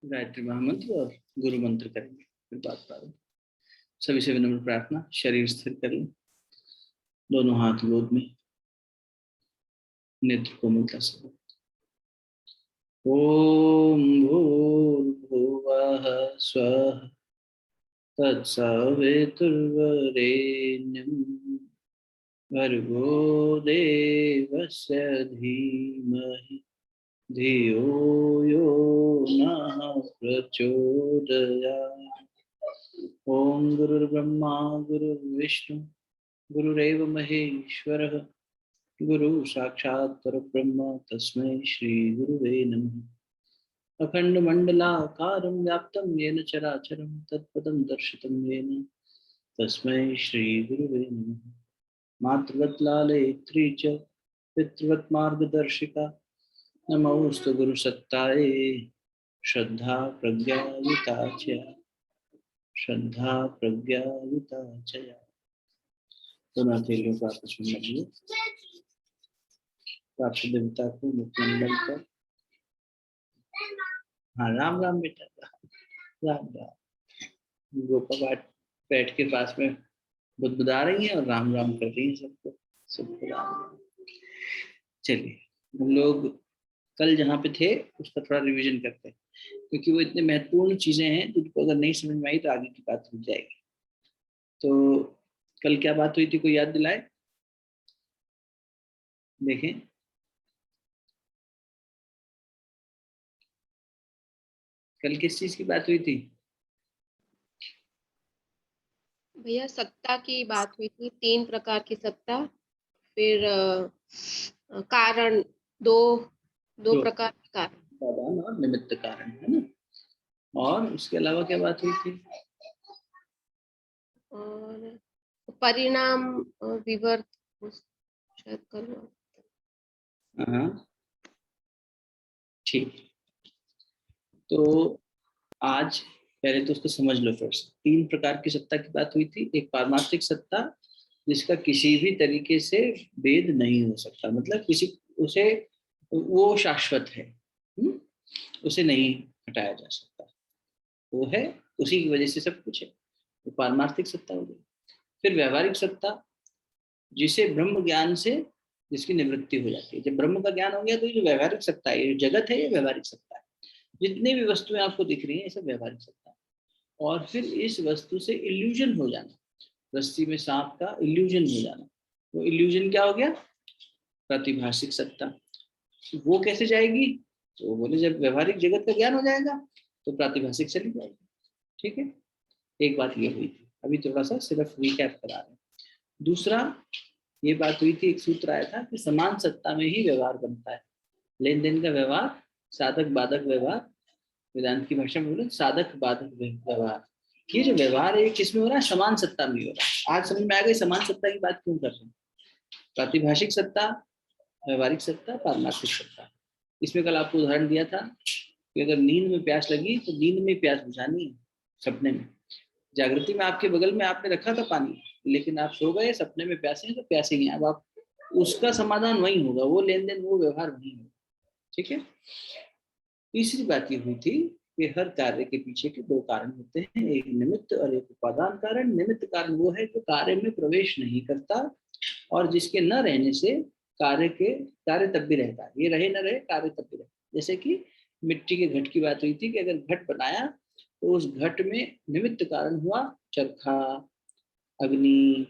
गायत्री महामंत्र और गुरु मंत्र करेंगे, फिर बात प्रारंभ। सभी से विनम्र प्रार्थना, शरीर स्थिर कर लें, दोनों हाथ गोद में, नेत्र कोमलता से। ओम भूर्भुवः स्वः तत्सवितुर्वरेण्यं भर्गो देवस्य धीमहि धियो यो नः प्रचोदयात्। ओम गुरुर्ब्रह्मा गुरुर्विष्णु गुरुरेव महेश्वरः गुरु साक्षात् परब्रह्म तस्मै श्री गुरुवे नमः। अखंड मंडलाकारं व्याप्तं येन चराचरं तत्पदं दर्शितं येन तस्मै श्री गुरुवे नमः। मातृवत् लालयित्री च पितृवत् मार्गदर्शिका नमोस्तु गुरुसत्तायै श्रद्धा प्रज्ञायुता च श्रद्धा प्रज्ञायुता च। दोनों हथेलियों को आपस में मिलाइए, प्राप्त देवता को मुखमंडल पर। हाँ, राम राम बेटा, राम राम। गोपा बैठ के पास में बुदबुदा रही है और राम राम कर रही है सबको राम राम। चलिए, हम लोग कल जहाँ पे थे उसका थोड़ा रिवीजन करते हैं, क्योंकि वो इतने महत्वपूर्ण चीजें हैं जिनको अगर नहीं समझ में आई तो आगे की बात रुक जाएगी। तो कल क्या बात हुई थी, कोई याद दिलाए? देखें, कल किस चीज की बात हुई थी? भैया सत्ता की बात हुई थी, 3 प्रकार की सत्ता, फिर कारण, दो प्रकार के कारण, उपादान और निमित्त कारण, है ना। और उसके अलावा क्या बात हुई थी? और परिणाम विवर्त, शायद कल। हाँ ठीक। तो आज पहले तो उसको समझ लो। फर्स्ट 3 प्रकार की सत्ता की बात हुई थी। एक पारमार्थिक सत्ता, जिसका किसी भी तरीके से भेद नहीं हो सकता, मतलब किसी उसे वो शाश्वत है, उसे नहीं हटाया जा सकता, वो है, उसी की वजह से सब कुछ है। तो पारमार्थिक सत्ता हो गई। फिर व्यवहारिक सत्ता, जिसे ब्रह्म ज्ञान से जिसकी निवृत्ति हो जाती है। जब ब्रह्म का ज्ञान हो गया तो ये जो व्यवहारिक सत्ता है, ये जगत है, ये व्यवहारिक सत्ता है। जितनी भी वस्तुएं आपको दिख रही हैं, ये सब व्यवहारिक सत्ता है। और फिर इस वस्तु से इल्यूजन हो जाना, रस्सी में सांप का इल्यूजन हो जाना, वो इल्यूजन क्या हो गया? प्रातिभाषिक सत्ता। वो कैसे जाएगी? तो वो बोले जब व्यवहारिक जगत का ज्ञान हो जाएगा तो प्रातिभाषिक चली जाएगी। ठीक है, एक बात ये हुई थी। अभी थोड़ा सा सिर्फ रिकैप करा रहे हैं। दूसरा ये बात हुई थी, एक सूत्र आया था कि समान सत्ता में ही व्यवहार बनता है। लेन देन का व्यवहार, साधक बाधक व्यवहार, वेदांत की भाषा में बोले साधक बाधक व्यवहार। ये जो व्यवहार है किसमें हो रहा है? समान सत्ता में हो रहा है। आज समझ में आ गई समान सत्ता की बात क्यों कर रहे हैं। प्रातिभाषिक सत्ता, व्यवहारिक सत्ता, पारमार्थिक सत्ता। इसमें कल आपको उदाहरण दिया था कि अगर नींद में प्यास लगी तो नींद में प्यास बुझानी है, सपने में। जागृति में आपके बगल में आपने रखा था पानी, लेकिन आप सो गए, सपने में प्यासे हैं तो प्यासे ही हैं। अब आप उसका समाधान वही होगा, वो लेन देन, वो व्यवहार वही होगा। ठीक है। तीसरी बात ये हुई थी कि हर कार्य के पीछे के 2 कारण होते हैं, एक निमित्त और एक उपादान कारण। निमित्त कारण वो है जो कार्य में प्रवेश नहीं करता और जिसके न रहने से कार्य तब भी रहता है। ये रहे न रहे, कार्य तब भी रहता है। जैसे कि मिट्टी के घट की बात हुई थी कि अगर घट बनाया तो उस घट में निमित्त कारण हुआ चरखा, अग्नि,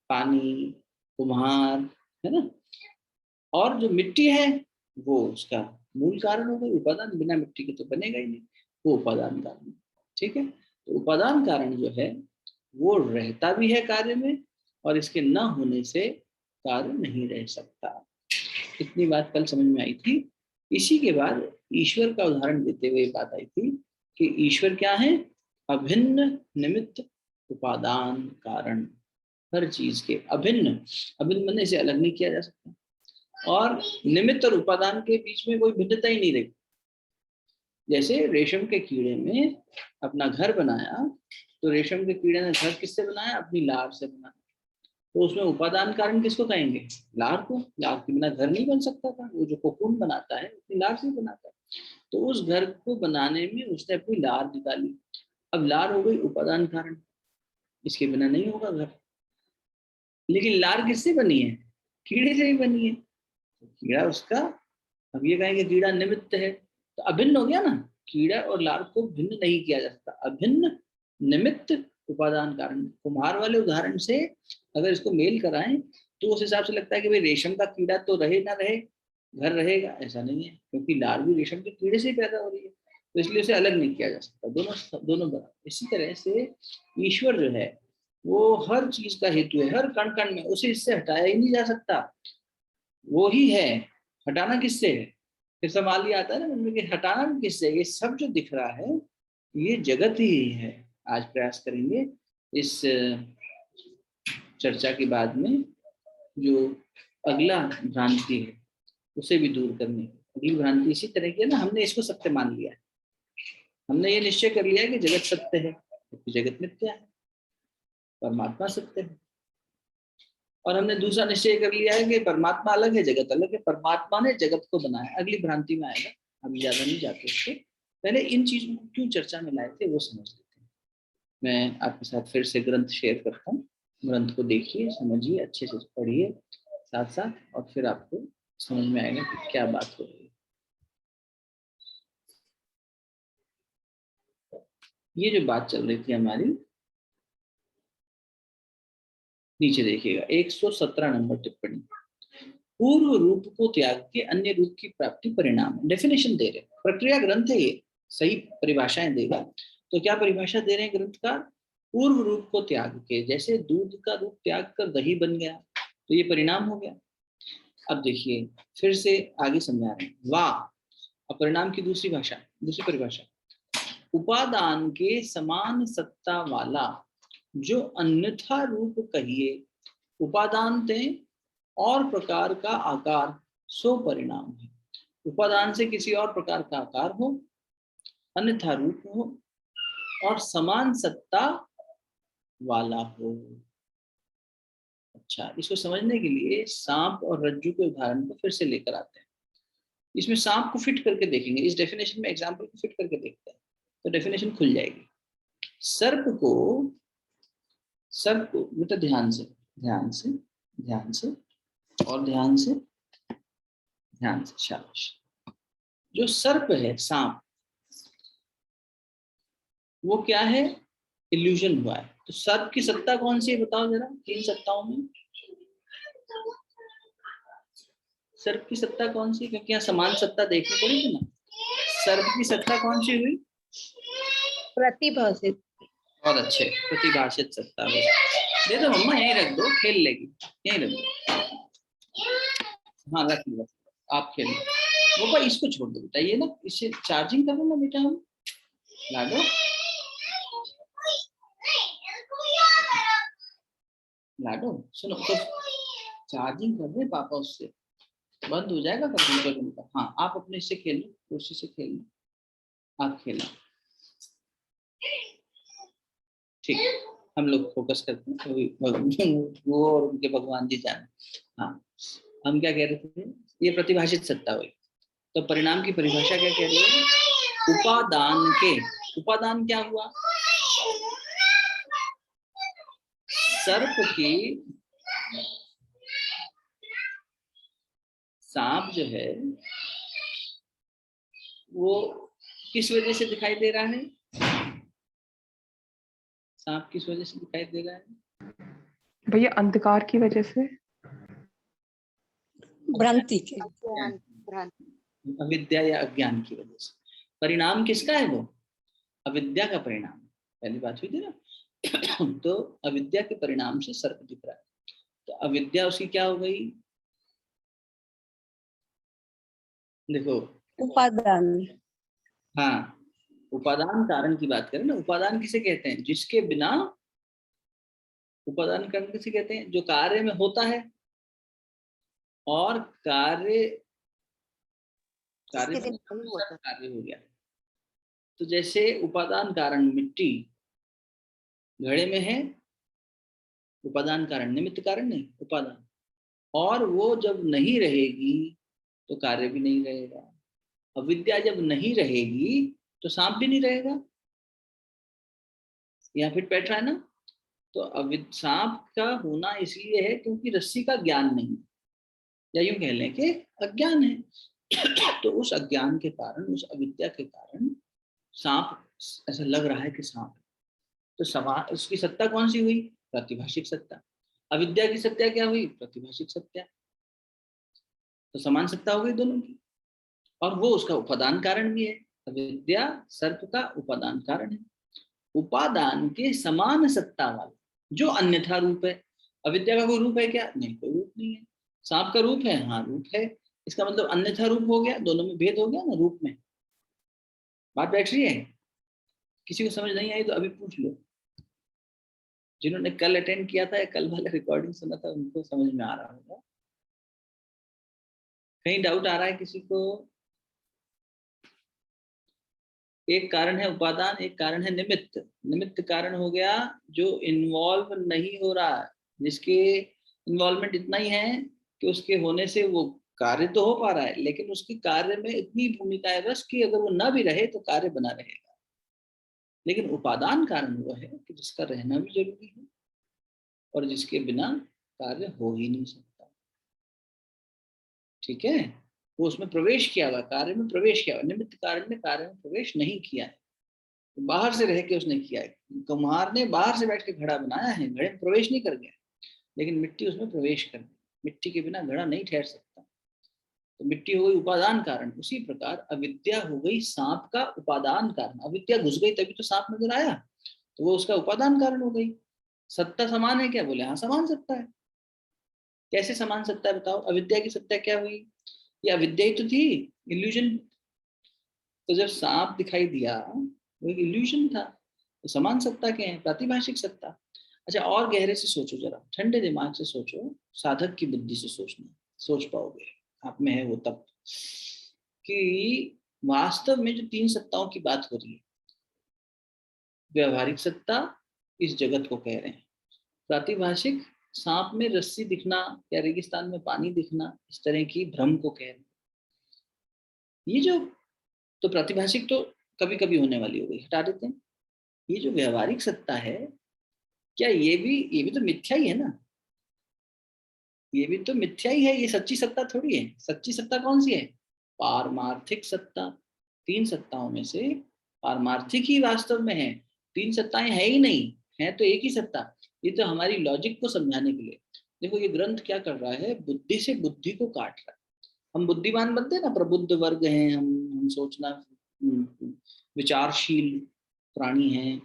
पानी, कुम्हार, है ना। और जो मिट्टी है वो उसका मूल कारण हो गई। उपादान, बिना मिट्टी के तो बनेगा ही नहीं, वो उपादान कारण। ठीक है, तो उपादान कारण जो है वो रहता भी है कार्य में, और इसके न होने से कार्य नहीं रह सकता। इतनी बात कल समझ में आई थी। इसी के बाद ईश्वर का उदाहरण देते हुए बात आई थी कि ईश्वर क्या है? अभिन्न निमित्त उपादान कारण। हर चीज के अभिन्न, अभिन्न बनने से अलग नहीं किया जा सकता, और निमित्त और उपादान के बीच में कोई भिन्नता ही नहीं रही। जैसे रेशम के कीड़े में अपना घर बनाया, तो रेशम के कीड़े ने घर किससे बनाया? अपनी लार से बनाया। तो उसमें उपादान कारण किसको कहेंगे? लार को। लार के बिना घर नहीं बन सकता था। वो जो कोकून बनाता है अपनी लार से बनाता है। तो उस घर को बनाने में उसने अपनी लार निकाली। अब लार हो गई उपादान कारण, इसके बिना नहीं होगा घर। लेकिन लार किससे बनी है? कीड़े से ही बनी है। तो कीड़ा उसका, अब ये कहेंगे कीड़ा निमित्त है, तो अभिन्न हो गया ना। कीड़ा और लार को भिन्न नहीं किया जा सकता। अभिन्न निमित्त उपादान कारण। कुम्हार वाले उदाहरण से अगर इसको मेल कराएं तो उस हिसाब से लगता है कि भाई रेशम का कीड़ा तो रहे ना रहे, घर रहेगा। ऐसा नहीं है, क्योंकि लार भी रेशम के कीड़े से ही पैदा हो रही है, तो इसलिए उसे अलग नहीं किया जा सकता। दोनों दोनों बराबर। इसी तरह से ईश्वर जो है वो हर चीज का हेतु है, हर कण कण में, उसे इससे हटाया ही नहीं जा सकता। वो ही है, हटाना किससे है? फिर सवाल ये आता है ना मन में कि हटाना भी किससे? ये सब जो दिख रहा है ये जगत ही है। आज प्रयास करेंगे इस चर्चा के बाद में जो अगला भ्रांति है उसे भी दूर करने की। अगली भ्रांति इसी तरह की है ना, हमने इसको सत्य मान लिया है। हमने ये निश्चय कर लिया है कि जगत सत्य है, क्योंकि जगत मिथ्या है, परमात्मा सत्य है। और हमने दूसरा निश्चय कर लिया है कि परमात्मा अलग है, जगत अलग है, परमात्मा ने जगत को बनाया। अगली भ्रांति में आएगा, अभी ज्यादा नहीं जाते उसके। पहले इन चीजों को क्यों चर्चा में लाए थे वो समझ लेते हैं। मैं आपके साथ फिर से ग्रंथ शेयर करता हूँ। ग्रंथ को देखिए, समझिए, अच्छे से पढ़िए साथ साथ, और फिर आपको समझ में आएगा कि क्या बात हो रही है। ये जो बात चल रही थी हमारी, नीचे देखिएगा 117 नंबर टिप्पणी। पूर्व रूप को त्याग के अन्य रूप की प्राप्ति परिणाम। डेफिनेशन दे रहे, प्रक्रिया ग्रंथ है ये, सही परिभाषाएं देगा। तो क्या परिभाषा दे रहे हैं ग्रंथकार? पूर्व रूप को त्याग के, जैसे दूध का रूप त्याग कर दही बन गया, तो ये परिणाम हो गया। अब देखिए फिर से आगे समझा रहे हैं। वाह, अब परिणाम की दूसरी भाषा, दूसरी परिभाषा। उपादान के समान सत्ता वाला जो अन्यथा रूप कहिए, उपादान ते और प्रकार का आकार, सो परिणाम है। उपादान से किसी और प्रकार का आकार हो, अन्यथा रूप हो, और समान सत्ता वाला हो। अच्छा, इसको समझने के लिए सांप और रज्जू के उदाहरण को फिर से लेकर आते हैं। इसमें सांप को फिट करके देखेंगे, इस डेफिनेशन में एग्जाम्पल को फिट करके देखते हैं तो डेफिनेशन खुल जाएगी। सर्प को बेटा ध्यान से, ध्यान से, ध्यान से, और ध्यान से, ध्यान से, शाबाश। जो सर्प है, सांप, वो क्या है? इल्यूजन हुआ है। तो सर्प की सत्ता कौन सी है बताओ जरा, तीन सत्ताओं में सर्प की सत्ता कौन सी? क्योंकि यहाँ समान सत्ता देखनी पड़ेगी ना। सर्प की सत्ता कौन सी हुई? प्रतिभाषित। और अच्छे, प्रतिभाषित सत्ता हुई। दे दो मम्मा, यहीं रख दो, खेल लेगी, यहीं रख दो। हाँ रख लो, आप खेल लो। वो इसको छोड़ दो बेटा, ये ना इससे चार्जिंग करो ना बेटा। हम लाडो, लाडो सुनो तो, चार्जिंग कर रहे पापा, उससे बंद हो जाएगा कंप्यूटर उनका। हाँ आप अपने इससे खेल लो, कुर्सी से खेल लो, आप खेलो। ठीक है, हम लोग फोकस करते हैं, वो और उनके भगवान जी जाने। हाँ, हम क्या कह रहे थे? ये प्रतिभाषित सत्ता हुई। तो परिणाम की परिभाषा क्या कह रही है? उपादान के, उपादान क्या हुआ? सर्प की, सांप जो है वो किस वजह से दिखाई दे रहा है? सांप किस वजह से दिखाई दे रहा है भैया? अंधकार की वजह से, भ्रांति के, अविद्या या अज्ञान की वजह से। परिणाम किसका है? वो अविद्या का परिणाम। पहली बात हुई थी ना। तो अविद्या के परिणाम से सर्प दिख रहा है। तो अविद्या उसकी क्या हो गई? देखो, उपादान। हाँ, उपादान कारण की बात करें ना। उपादान किसे कहते हैं? जिसके बिना, उपादान कारण किसे कहते हैं? जो कार्य में होता है और कार्य कार्य हो गया। तो जैसे उपादान कारण मिट्टी घड़े में है, उपादान कारण, निमित्त कारण नहीं, उपादान। और वो जब नहीं रहेगी तो कार्य भी नहीं रहेगा। अविद्या जब नहीं रहेगी तो सांप भी नहीं रहेगा, या फिर बैठ रहा है ना। तो सांप का होना इसलिए है क्योंकि रस्सी का ज्ञान नहीं है, या यूं कह लें कि अज्ञान है। तो उस अज्ञान के कारण, उस अविद्या के कारण सांप ऐसा लग रहा है कि सांप है। तो उसकी सत्ता कौन सी हुई? प्रातिभाषिक सत्ता। अविद्या की सत्ता क्या हुई? प्रातिभाषिक सत्ता। तो समान सत्ता हो गई दोनों की, और वो उसका उपादान कारण भी है। अविद्या सर्प का उपादान कारण है, उपादान के समान सत्ता वाला जो अन्यथा रूप है। अविद्या का कोई रूप है क्या? नहीं, कोई रूप नहीं है। सांप का रूप है? हाँ, रूप है। इसका मतलब अन्यथा रूप हो गया, दोनों में भेद हो गया ना रूप में। बात बैठ रही है? किसी को समझ नहीं आई तो अभी पूछ लो। जिन्होंने कल अटेंड किया था या कल वाला रिकॉर्डिंग सुना था उनको समझ में आ रहा होगा। कहीं डाउट आ रहा है किसी को? एक कारण है उपादान, एक कारण है निमित्त। निमित्त कारण हो गया जो इन्वॉल्व नहीं हो रहा, जिसके इन्वॉल्वमेंट इतना ही है कि उसके होने से वो कार्य तो हो पा रहा है, लेकिन उसके कार्य में इतनी भूमिका है बस कि अगर वो ना भी रहे तो कार्य बना रहेगा। लेकिन उपादान कारण वो है कि जिसका रहना भी जरूरी है और जिसके बिना कार्य हो ही नहीं सकता। ठीक है, वो उसमें प्रवेश किया हुआ, कार्य में प्रवेश किया हुआ। निमित्त कारण ने कार्य में प्रवेश नहीं किया है, तो बाहर से रह के उसने किया है। कुम्हार ने बाहर से बैठ के घड़ा बनाया है, घड़े में प्रवेश नहीं कर गया, लेकिन मिट्टी उसमें प्रवेश कर गई। मिट्टी के बिना घड़ा नहीं ठहर सकता, तो मिट्टी हो गई उपादान कारण। उसी प्रकार अविद्या हो गई सांप का उपादान कारण। अविद्या घुस गई तभी तो सांप नजर आया, तो वो उसका उपादान कारण हो गई। सत्ता समान है क्या? बोले हाँ, समान सत्ता है। कैसे समान सत्ता है बताओ? अविद्या की सत्ता क्या हुई? ये अविद्या ही तो थी, इल्यूजन। तो जब सांप दिखाई दिया वो एक इल्यूजन था। तो समान सत्ता क्या है? प्रातिभाषिक सत्ता। अच्छा, और गहरे से सोचो जरा, ठंडे दिमाग से सोचो, साधक की बुद्धि से सोचना, सोच पाओगे, आप में है वो तब, कि वास्तव में जो तीन सत्ताओं की बात हो रही है, व्यवहारिक सत्ता इस जगत को कह रहे हैं, प्रातिभाषिक सांप में रस्सी दिखना या रेगिस्तान में पानी दिखना, इस तरह की भ्रम को कह रहे हैं। ये जो, तो प्रातिभाषिक तो कभी कभी होने वाली हो गई, हटा देते हैं। ये जो व्यवहारिक सत्ता है, क्या ये भी तो मिथ्या ही है ना? ये भी तो मिथ्या ही है, ये सच्ची सत्ता थोड़ी है। सच्ची सत्ता कौन सी है? पारमार्थिक सत्ता। तीन सत्ताओं में से पारमार्थिक ही वास्तव में है, तीन सत्ताएं है ही नहीं, है तो एक ही सत्ता। ये तो हमारी लॉजिक को समझाने के लिए। देखो ये ग्रंथ क्या कर रहा है, बुद्धि से बुद्धि को काट रहा है। हम बुद्धिमान बनते हैं ना, प्रबुद्ध वर्ग हैं हम सोचना विचारशील प्राणी हैं,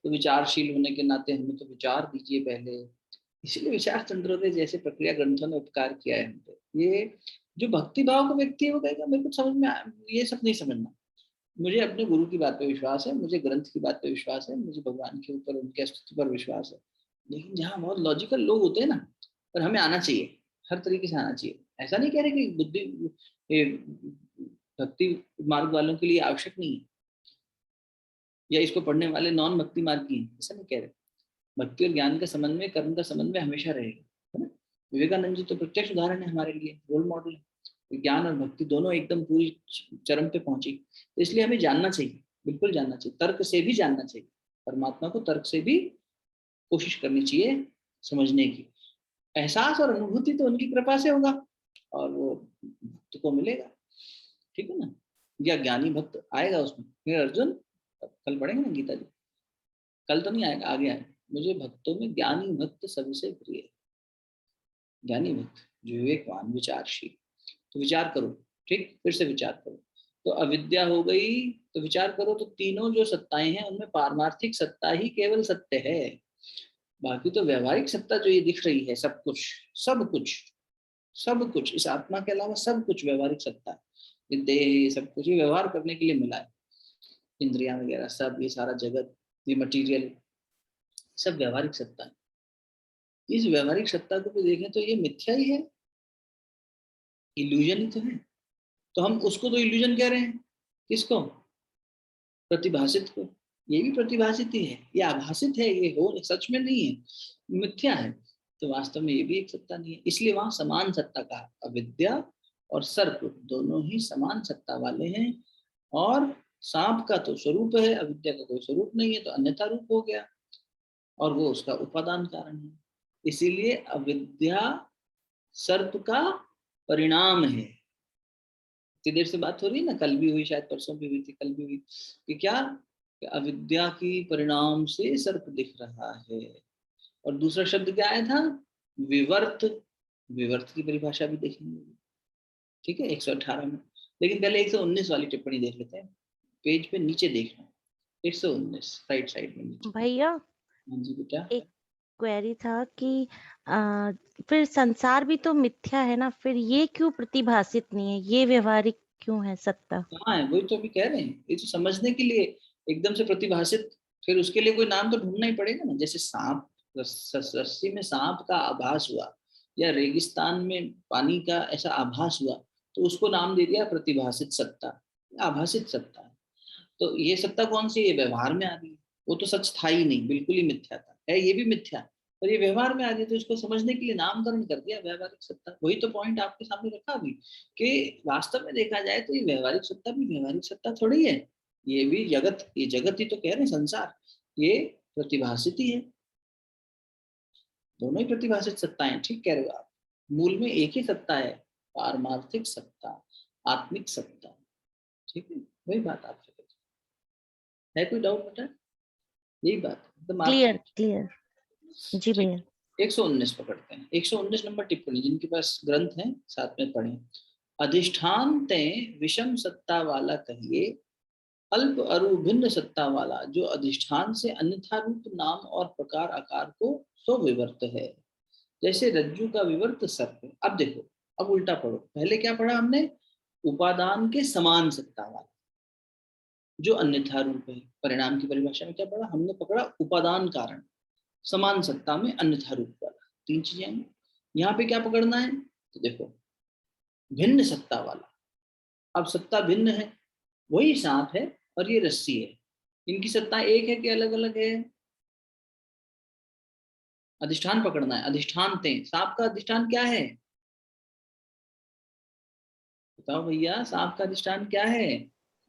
तो विचारशील होने के नाते हमें तो विचार दीजिए पहले। इसलिए विचार चंद्रोदय जैसे प्रक्रिया ग्रंथों ने उपकार किया है हम पे। ये जो भक्ति भाव का व्यक्ति है वो कहेगा मेरे को समझ में ये सब नहीं समझना, मुझे अपने गुरु की बात पे विश्वास है, मुझे ग्रंथ की बात पे विश्वास है, मुझे भगवान के ऊपर उनके अस्तित्व पर विश्वास है। लेकिन जहाँ बहुत लॉजिकल लोग होते हैं ना, पर हमें आना चाहिए, हर तरीके से आना चाहिए। ऐसा नहीं कह रहे कि बुद्धि भक्ति मार्ग वालों के लिए आवश्यक नहीं है, या इसको पढ़ने वाले नॉन भक्ति मार्ग की, ऐसा नहीं कह रहे। भक्ति और ज्ञान का समन्वय, कर्म का समन्वय हमेशा रहेगा, है ना। विवेकानंद जी तो प्रत्यक्ष उदाहरण है हमारे लिए, रोल मॉडल है। ज्ञान और भक्ति दोनों एकदम पूरी चरम पे पहुंची, तो इसलिए हमें जानना चाहिए, बिल्कुल जानना चाहिए, तर्क से भी जानना चाहिए। परमात्मा को तर्क से भी कोशिश करनी चाहिए समझने की। एहसास और अनुभूति तो उनकी कृपा से होगा और वो भक्त को मिलेगा, ठीक है ना। या ज्ञानी भक्त आएगा उसमें। फिर अर्जुन कल पढ़ेंगे ना गीता जी, कल तो नहीं आएगा, आगे आएगा। मुझे भक्तों में ज्ञानी भक्त सबसे प्रिय है। ज्ञानी भक्त जो विवेकवान विचारशील, तो विचार करो, ठीक, फिर से विचार करो। तो अविद्या हो गई, तो विचार करो, तो तीनों जो सत्ताएं हैं उनमें पारमार्थिक सत्ता ही केवल सत्य है। बाकी तो व्यवहारिक सत्ता जो ये दिख रही है, सब कुछ सब कुछ सब कुछ, इस आत्मा के अलावा सब कुछ व्यवहारिक सत्ता है। ये देह, ये सब कुछ ये व्यवहार करने के लिए मिला है, इंद्रियां वगैरह सब, ये सारा जगत, ये मटीरियल, सब व्यवहारिक सत्ता है। इस व्यवहारिक सत्ता को भी देखें तो ये मिथ्या ही है, इल्यूजन ही तो है। तो हम उसको तो इल्यूजन कह रहे हैं, किसको? प्रतिभाषित को। ये भी प्रतिभाषित ही है, ये आभासित है, ये हो सच में नहीं है, मिथ्या है। तो वास्तव में ये भी एक सत्ता नहीं है, इसलिए वहां समान सत्ता कहा। अविद्या और सर्प दोनों ही समान सत्ता वाले हैं। और सांप का तो स्वरूप है, अविद्या का कोई स्वरूप नहीं है, तो अन्यथा रूप हो गया और वो उसका उपादान कारण है। इसीलिए अविद्या सर्प का परिणाम है। इतनी देर से बात हो रही है ना, कल भी हुई, शायद परसों भी हुई थी, कल भी हुई, कि क्या, कि अविद्या की परिणाम से सर्प दिख रहा है। और दूसरा शब्द क्या आया था, विवर्त। विवर्त की परिभाषा भी देखेंगे, ठीक है, 118 में। लेकिन पहले 119 वाली टिप्पणी देख लेते हैं, पेज पे नीचे देखना, 119 राइट साइड में नीचे। भैया हाँ जी बेटा। एक क्वेरी था कि फिर संसार भी तो मिथ्या है ना, फिर ये क्यों प्रतिभाषित नहीं है, ये व्यवहारिक क्यों है सत्ता? कहाँ है, वही तो अभी कह रहे हैं, ये तो समझने के लिए एकदम से प्रतिभाषित, फिर उसके लिए कोई नाम तो ढूंढना ही पड़ेगा ना। जैसे सांप, रस्सी में सांप का आभास हुआ, या रेगिस्तान में पानी का ऐसा आभास हुआ, तो उसको नाम दे दिया प्रतिभाषित सत्ता, आभासित सत्ता। तो ये सत्ता कौन सी है, व्यवहार में आ रही है। वो तो सच था ही नहीं, बिल्कुल ही मिथ्या था, है ये भी मिथ्या, पर ये व्यवहार में आ गई, तो इसको समझने के लिए नामकरण कर दिया व्यवहारिक सत्ता। वही तो पॉइंट आपके सामने रखा अभी, कि वास्तव में देखा जाए तो ये व्यवहारिक सत्ता भी व्यवहारिक सत्ता थोड़ी है, ये भी जगत, ये जगत ही तो कह रहे हैं, संसार ये प्रतिभाषित ही है, दोनों ही प्रतिभाषित सत्ताएं, ठीक कह रहे हो आप। मूल में एक ही सत्ता है, पारमार्थिक सत्ता, आत्मिक सत्ता, ठीक है, वही बात आपसे है। कोई डाउट बेटा, यही बात एकदम क्लियर क्लियर जी भैया। 119 पकड़ते हैं, 119 नंबर टिप्पणी, जिनके पास ग्रंथ है साथ में पढ़ें। अधिष्ठान ते विषम सत्ता वाला कहिए, अल्प अरु भिन्न सत्ता वाला, जो अधिष्ठान से अन्यथा रूप नाम और प्रकार आकार को सो विवर्त है। जैसे रज्जु का विवर्त सर्प है। अब देखो, अब उल्टा पढ़ो, पहले क्या पढ़ा हमने, उपादान के समान सत्ता वाला जो अन्यथा रूप है। परिणाम की परिभाषा में क्या पढ़ा हमने, पकड़ा उपादान कारण, समान सत्ता में अन्यथा रूप वाला, तीन चीजें हैं। यहाँ पे क्या पकड़ना है, तो देखो भिन्न सत्ता वाला। अब सत्ता भिन्न है, वही सांप है और ये रस्सी है, इनकी सत्ता एक है कि अलग अलग है। अधिष्ठान पकड़ना है, अधिष्ठान ते, सांप का अधिष्ठान क्या है, बताओ भैया, सांप का अधिष्ठान क्या है,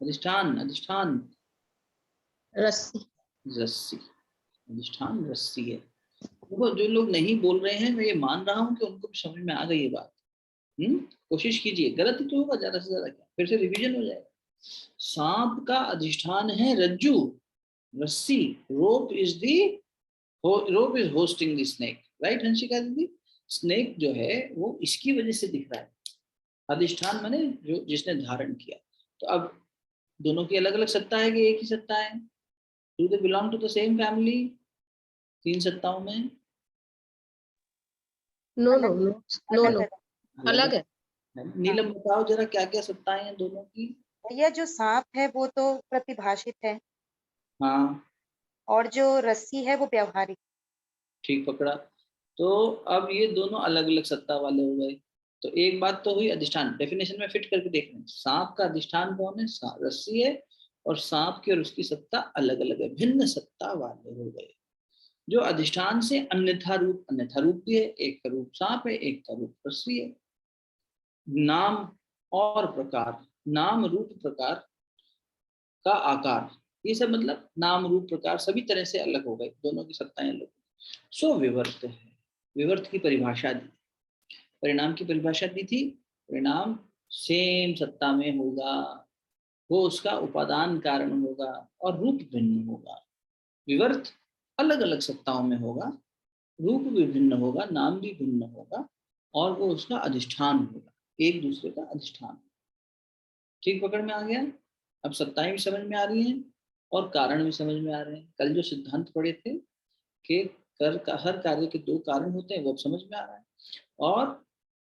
अधिष्ठान, अधिष्ठान रस्सी। रस्सी, अधिष्ठान रस्सी है। देखो जो लोग नहीं बोल रहे हैं, मैं ये मान रहा हूँ कि उनको भी समझ में आ गई ये बात। कोशिश कीजिए, गलत ही तो होगा, ज्यादा से ज्यादा क्या, फिर से रिवीजन हो जाएगा। सांप का अधिष्ठान है रज्जू, रस्सी, rope is the, rope is hosting the snake, right Hansika दीदी। स्नेक जो है वो इसकी वजह से दिख रहा है, अधिष्ठान माने जो जिसने धारण किया। तो अब दोनों की अलग अलग सत्ता है कि एक ही सत्ता है, do they belong to the same family, तीन सत्ताओं में? No no no no no, अलग है। नीलम बताओ जरा, क्या क्या सत्ताएं हैं दोनों की? भैया जो सांप है वो तो प्रतिभाषित है, हाँ और जो रस्सी है वो व्यवहारिक। ठीक पकड़ा। तो अब ये दोनों अलग अलग सत्ता वाले हो गए। तो एक बात तो हुई, अधिष्ठान डेफिनेशन में फिट करके देख रहे हैं, सांप का अधिष्ठान कौन है, रस्सी है, और सांप की और उसकी सत्ता अलग अलग है, भिन्न सत्ता वाले हो गए। जो अधिष्ठान से अन्यथा रूप, अन्यथा रूप भी है, एक का रूप सांप है, एक का रूप रस्सी है। नाम और प्रकार, नाम रूप प्रकार का आकार, ये सब मतलब नाम रूप प्रकार सभी तरह से अलग हो गए, दोनों की सत्ताएं अलग। सो विवर्त है, विवर्त की परिभाषा दी, परिणाम की परिभाषा दी थी। परिणाम सेम सत्ता में होगा, वो उसका उपादान कारण होगा और रूप भिन्न होगा। विवर्त अलग अलग सत्ताओं में होगा, रूप भी भिन्न होगा, नाम भी भिन्न होगा, और वो उसका अधिष्ठान होगा, एक दूसरे का अधिष्ठान। ठीक पकड़ में आ गया? अब सत्ताएं भी समझ में आ रही हैं और कारण भी समझ में आ रहे हैं। कल जो सिद्धांत पढ़े थे कि हर कार्य के दो कारण होते हैं, वो अब समझ में आ रहा है, और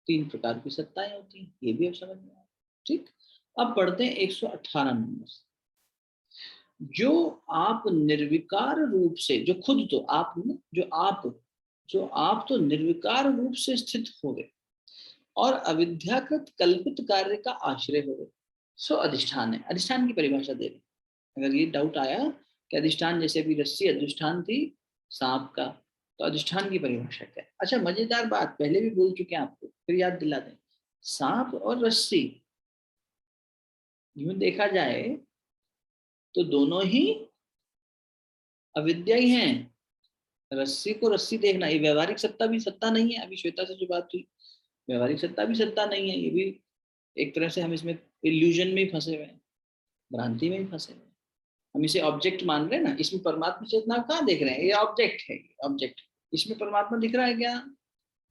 तीन प्रकार की सत्ताएं होती हैं, ये भी अब समझ में आ रहा है। ठीक, अब पढ़ते हैं 118 नंबर। जो आप निर्विकार रूप से, जो खुद तो आप, जो आप तो निर्विकार रूप से स्थित हो गए और अविद्याकृत कल्पित कार्य का आश्रय हो गए, सो अधिष्ठान है। अधिष्ठान की परिभाषा दे रहे, अगर ये डाउट आया कि अधिष्ठान, जैसे अभी रस्सी अधिष्ठान थी सांप का, तो अधिष्ठान की परिभाषा क्या है? अच्छा मजेदार बात, पहले भी बोल चुके हैं आपको, फिर याद दिला दें। सांप और रस्सी, यूं देखा जाए तो दोनों ही अविद्या ही हैं। रस्सी को रस्सी देखना, ये व्यवहारिक सत्ता भी सत्ता नहीं है। अभी श्वेता से जो बात हुई, व्यवहारिक सत्ता भी सत्ता नहीं है। ये भी एक तरह से हम इसमें इल्यूजन में ही फंसे हुए हैं, भ्रांति में ही फंसे हुए हैं। हम इसे ऑब्जेक्ट मान रहे हैं ना, इसमें परमात्मा चेतना कहाँ देख रहे हैं? ये ऑब्जेक्ट है, ऑब्जेक्ट। इसमें परमात्मा दिख रहा है क्या?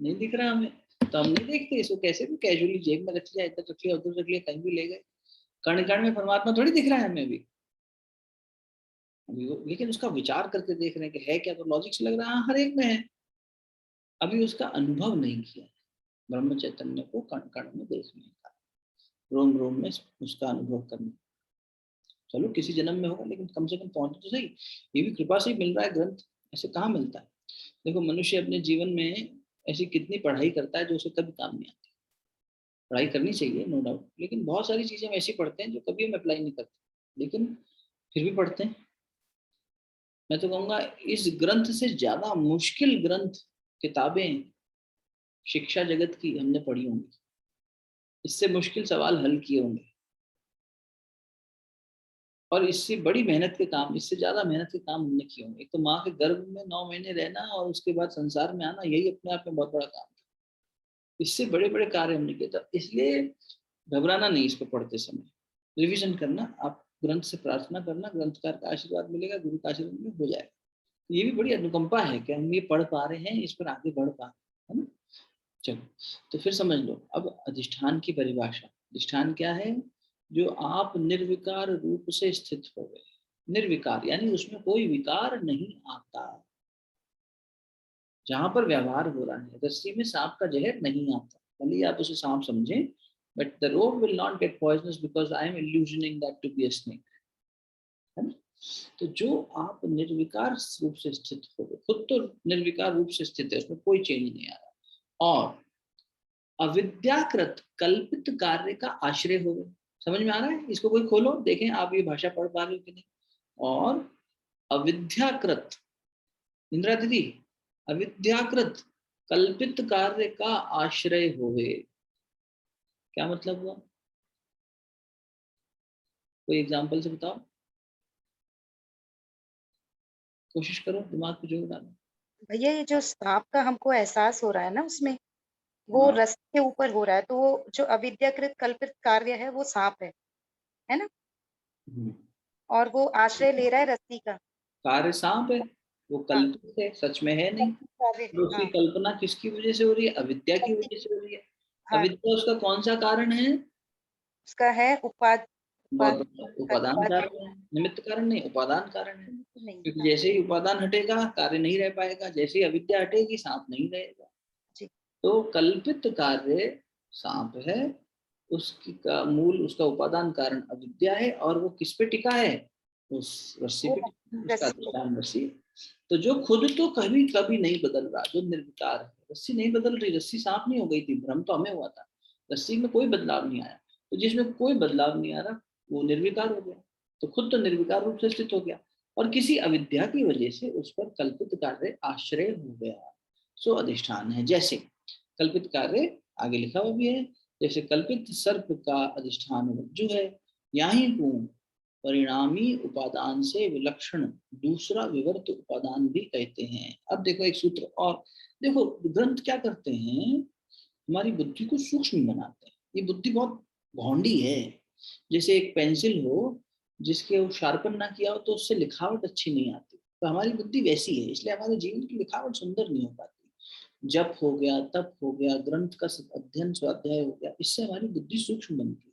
नहीं दिख रहा हमें, तो हम नहीं देखते इसको। कैसे भी कैजुअली जेब में रख लिया, इधर रख लिया, उधर रख लिया, कहीं भी ले गए। कण कण में परमात्मा थोड़ी दिख रहा है हमें भी। लेकिन उसका विचार करके देख रहे हैं कि है क्या, तो लॉजिक से लग रहा है हर एक में है। अभी उसका अनुभव नहीं किया ब्रह्म चैतन्य को कण कण में देखने का, रोम रोम में उसका अनुभव करने। चलो किसी जन्म में होगा, लेकिन कम से कम पहुंचे तो सही। ये भी कृपा से ही मिल रहा है ग्रंथ, ऐसे कहाँ मिलता है? देखो मनुष्य अपने जीवन में ऐसी कितनी पढ़ाई करता है जो उसे कभी काम नहीं आती। पढ़ाई करनी चाहिए नो डाउट, लेकिन बहुत सारी चीजें हम ऐसी पढ़ते हैं जो कभी हम अप्लाई नहीं करते, लेकिन फिर भी पढ़ते हैं। मैं तो कहूँगा इस ग्रंथ से ज्यादा मुश्किल ग्रंथ, किताबें शिक्षा जगत की हमने पढ़ी होंगी, इससे मुश्किल सवाल हल किए होंगे, और इससे बड़ी मेहनत के काम, इससे ज्यादा मेहनत के काम हमने किए होंगे। एक तो माँ के गर्भ में 9 महीने रहना और उसके बाद संसार में आना, यही अपने आप में बहुत बड़ा काम था। इससे बड़े बड़े कार्य हमने किए था। इसलिए घबराना नहीं इसको पढ़ते समय, रिवीजन करना, आप ग्रंथ से प्रार्थना करना, ग्रंथकार का आशीर्वाद मिलेगा, गुरु का आशीर्वाद में हो जाएगा। ये भी बड़ी अनुकंपा है कि हम ये पढ़ पा रहे हैं, इस पर आगे बढ़ पा रहे हैं, है ना। चलो, तो फिर समझ लो अब अधिष्ठान की परिभाषा। अधिष्ठान क्या है? जो आप निर्विकार रूप से स्थित हो गए। निर्विकार यानी उसमें कोई विकार नहीं आता। जहां पर व्यवहार हो रहा है, रस्सी में सांप का जहर नहीं आता, भले आप उसे सांप समझें, but the road will not get poisonous because I am illusioning that to be a snake, है ना। तो जो आप निर्विकार रूप से स्थित हो गए, खुद तो निर्विकार रूप से स्थित है, उसमें कोई चेंज नहीं आ रहा, और अविद्याकृत कल्पित कार्य का आश्रय हो गए। समझ में आ रहा है? इसको कोई खोलो, देखें आप ये भाषा पढ़ पा रहे हो कि नहीं। और अविद्याकृत, इंदिरा दीदी, अविद्याकृत कल्पित कार्य का आश्रय हो गए, क्या मतलब हुआ? कोई एग्जांपल से बताओ, कोशिश करो दिमाग को जोर डालो। भैया ये जो सांप का हमको एहसास हो रहा है ना, उसमें वो हाँ। रस्सी के ऊपर हो रहा है, तो वो जो अविद्याकृत कल्पित कार्य है वो सांप है ना। हम्म। और वो आश्रय ले रहा है रस्सी का। कार्य सांप है, वो हाँ, कल्पित है, सच में है नहीं। कल्पित कार्य है, तो उसकी हाँ। कल्पना किसकी वजह से हो रही है? अविद्या की रस्सी, वजह से हो रही है। हाँ, अविद्या उसका कौन सा कारण है? उसका है बहुत उपादान बड़ा उपादान कारण है, निमित्त कारण नहीं, उपादान कारण है। नहीं, क्योंकि हाँ जैसे ही उपादान हटेगा कार्य नहीं रह पाएगा, जैसे ही अविद्या हटेगी सांप नहीं रहेगा। जी। तो कल्पित कार्य सांप है, उसकी का मूल, उसका उपादान कारण अविद्या है, और वो किस पे टिका है? उस रस्सी वो पे टिका है, उसका रस्सी पे, अधिष्ठान रस्सी। तो जो खुद तो कभी कभी नहीं बदल रहा, जो निर्विकार है, रस्सी नहीं बदल रही, रस्सी सांप नहीं हो गई थी, भ्रम तो हमें हुआ था, रस्सी में कोई बदलाव नहीं आया। तो जिसमें कोई बदलाव नहीं आ रहा वो निर्विकार हो गया, तो खुद तो निर्विकार रूप से स्थित हो गया, और किसी अविद्या की वजह से उस पर कल्पित कार्य आश्रय हो गया, सो अधिष्ठान है। जैसे कल्पित कार्य आगे लिखा हुआ भी है, जैसे कल्पित सर्प का अधिष्ठान रज्जु है, यहाँ को परिणामी उपादान से विलक्षण दूसरा विवर्त उपादान भी कहते हैं। अब देखो एक सूत्र और, देखो ग्रंथ क्या करते हैं, हमारी बुद्धि को सूक्ष्म बनाते हैं। ये बुद्धि बहुत भौंडी है। जैसे एक पेंसिल हो जिसके वो शार्पन ना किया हो तो उससे लिखावट अच्छी नहीं आती, तो हमारी बुद्धि वैसी है, इसलिए हमारे जीवन की लिखावट सुंदर नहीं हो पाती। जप हो गया, तप हो गया, ग्रंथ का अध्ययन स्वाध्याय हो गया, इससे हमारी बुद्धि सूक्ष्म बनती है।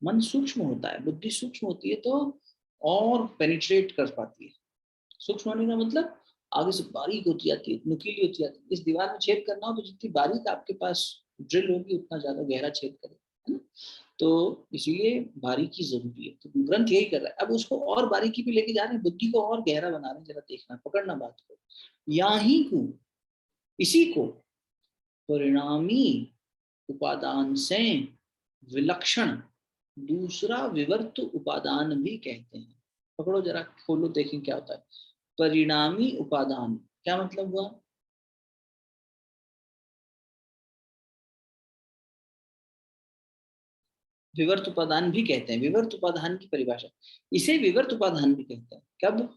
मन सूक्ष्म होता है, बुद्धि सूक्ष्म होती है तो और पेनिट्रेट कर पाती है। सूक्ष्म होने का मतलब आगे से बारीक होती जाती है, नुकीली होती जाती है। इस दीवार में छेद करना हो तो जितनी बारीक आपके पास ड्रिल होगी उतना ज्यादा गहरा छेद करे, है ना। तो इसीलिए बारीकी जरूरी है, तो ग्रंथ यही कर रहा है। अब उसको और बारीकी पे लेके जा रहे हैं, बुद्धि को और गहरा बना रहे हैं। जरा देखना, पकड़ना बात को, यहाँ को, इसी को परिणामी उपादान से विलक्षण दूसरा विवर्त उपादान भी कहते हैं। पकड़ो जरा, खोलो, देखें क्या होता है। परिणामी उपादान क्या मतलब हुआ? विवर्त उपादान भी कहते हैं। विवर्त उपादान की परिभाषा, इसे विवर्त उपादान भी कहते हैं। कब?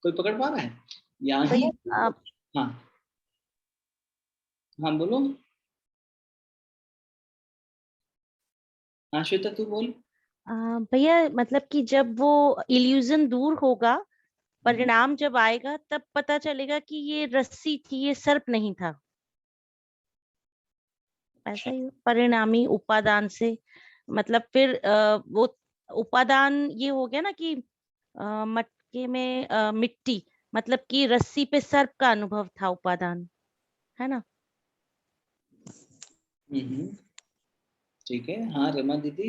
कोई पकड़ पा रहा है? यहाँ ही आप हाँ हाँ बोलो। हाँ श्वेता तू बोल। भैया मतलब कि जब वो इल्यूजन दूर होगा, परिणाम जब आएगा तब पता चलेगा कि ये रस्सी थी, ये सर्प नहीं था। ऐसा ही परिणामी उपादान से मतलब फिर वो उपादान ये हो गया ना कि मटके में मिट्टी, मतलब कि रस्सी पे सर्प का अनुभव था, उपादान है ना। ठीक है। हाँ रमा दीदी।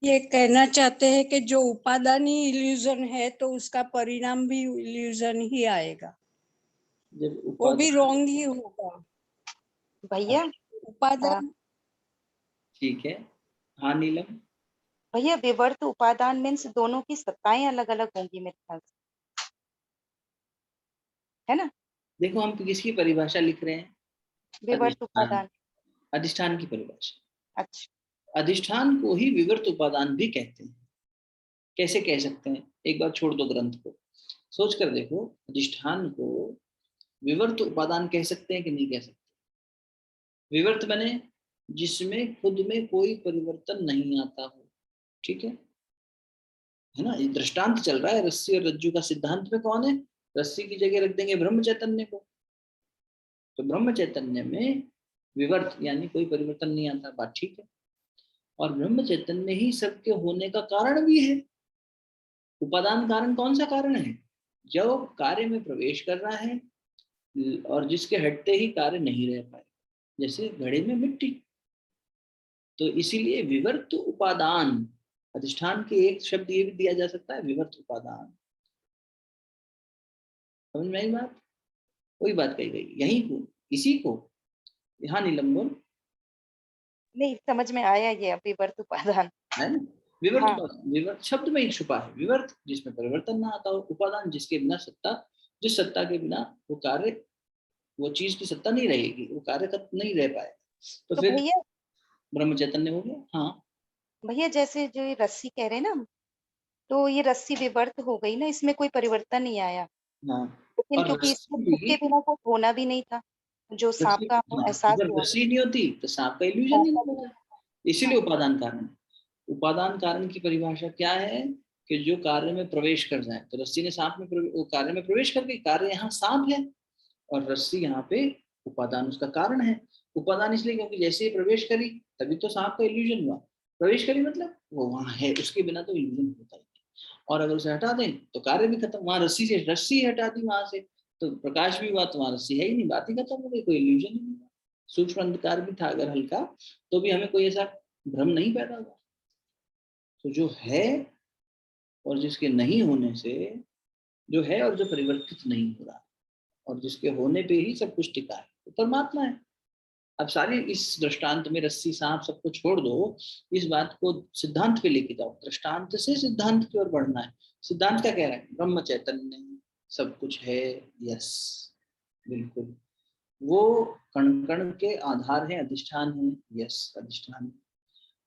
ये कहना चाहते हैं कि जो उपादान ही इल्यूजन है तो उसका परिणाम भी इल्यूजन ही आएगा, जब वो भी उपादान, रॉन्ग ही होगा भैया उपादान। ठीक है। हाँ नीलम। भैया विवर्त उपादान मीन्स दोनों की सत्ताएं अलग अलग होंगी मेरे ख्याल से, है ना। देखो हम किसकी परिभाषा लिख रहे हैं? विवर्त अधिष्ठान। उपादान। अधिष्ठान की परिभाषा। अच्छा। अधिष्ठान को ही विवर्त उपादान भी कहते हैं। कैसे कह सकते हैं? एक बार छोड़ दो ग्रंथ को, सोच कर देखो। अधिष्ठान को विवर्त उपादान कह सकते हैं कि नहीं कह सकते? विवर्त बने जिसमें खुद में कोई परिवर्तन नहीं आता हो, ठीक है ना। ये दृष्टांत चल रहा है रस्सी और रज्जू का। सिद्धांत में कौन है? रस्सी की जगह रख देंगे ब्रह्म चैतन्य को, तो ब्रह्म चैतन्य में विवर्त यानी कोई परिवर्तन नहीं आता, बात ठीक है। और ब्रह्म चैतन्य ही सबके होने का कारण भी है। उपादान कारण कौन सा कारण है? जो कार्य में प्रवेश कर रहा है और जिसके हटते ही कार्य नहीं रह पाए, जैसे घड़े में मिट्टी। तो इसीलिए विवर्त उपादान, अधिष्ठान के एक शब्द ये भी दिया जा सकता है, विवर्त उपादान। समझ में आई बात? कोई बात कही गई यही को, इसी को। यहाँ नीलम बोल। नहीं समझ में आया ये विवर्त उपादान। है ना। विवर्त हाँ। उपादान, विवर्त शब्द में ही छुपा है। विवर्त जिसमें परिवर्तन ना आता हो, उपादान जिसके बिना सत्ता, जिस सत्ता के बिना वो कार्य, वो चीज की सत्ता नहीं रहेगी, वो कार्य नहीं रह पाए। तो तो फिर भैया, ब्रह्म चैतन्य हो गया। हाँ भैया जैसे जो ये रस्सी कह रहे हैं ना, तो ये रस्सी विवर्त हो गई ना, इसमें कोई परिवर्तन नहीं आया, हाँ। लेकिन और क्योंकि इसको रस्सी खुद के भी, बिना कुछ होना भी नहीं था, जो सांप रस्सी, का हमको हाँ, एहसास अगर हुआ। रस्सी नहीं होती तो सांप का इल्यूजन ही नहीं होता। इसीलिए हाँ। उपादान कारण है। उपादान कारण की परिभाषा क्या है? कि जो कार्य में प्रवेश कर जाए। तो रस्सी ने सांप में वो कार्य में प्रवेश कर गई, कार्य यहाँ सांप है और रस्सी यहाँ पे उपादान उसका कारण है। उपादान इसलिए क्योंकि जैसे ही प्रवेश करी तभी तो सांप का इल्यूजन हुआ। प्रवेश करी मतलब वो वहां है, उसके बिना तो इल्यूजन होता ही नहीं। और अगर उसे हटा दें तो कार्य भी खत्म। वहां रस्सी से रस्सी हटा दी वहां से तो प्रकाश भी हुआ, तो वहां रस्सी है ही नहीं, बात ही खत्म हो गई, कोई इल्यूजन ही नहीं हुआ। सूक्ष्म अंधकार भी था अगर हल्का, तो भी हमें कोई ऐसा भ्रम नहीं पैदा हुआ। तो जो है और जिसके नहीं होने से, जो है और जो परिवर्तित नहीं हो रहा और जिसके होने पे ही सब कुछ टिका है, तो परमात्मा है। अब सारी इस दृष्टांत में रस्सी सांप सबको छोड़ दो, इस बात को सिद्धांत पे लेके जाओ। दृष्टांत से सिद्धांत की ओर बढ़ना है। सिद्धांत क्या कह रहा है? ब्रह्म चैतन्य सब कुछ है। यस, बिल्कुल। वो कण कण के आधार है, अधिष्ठान है। यस, अधिष्ठान।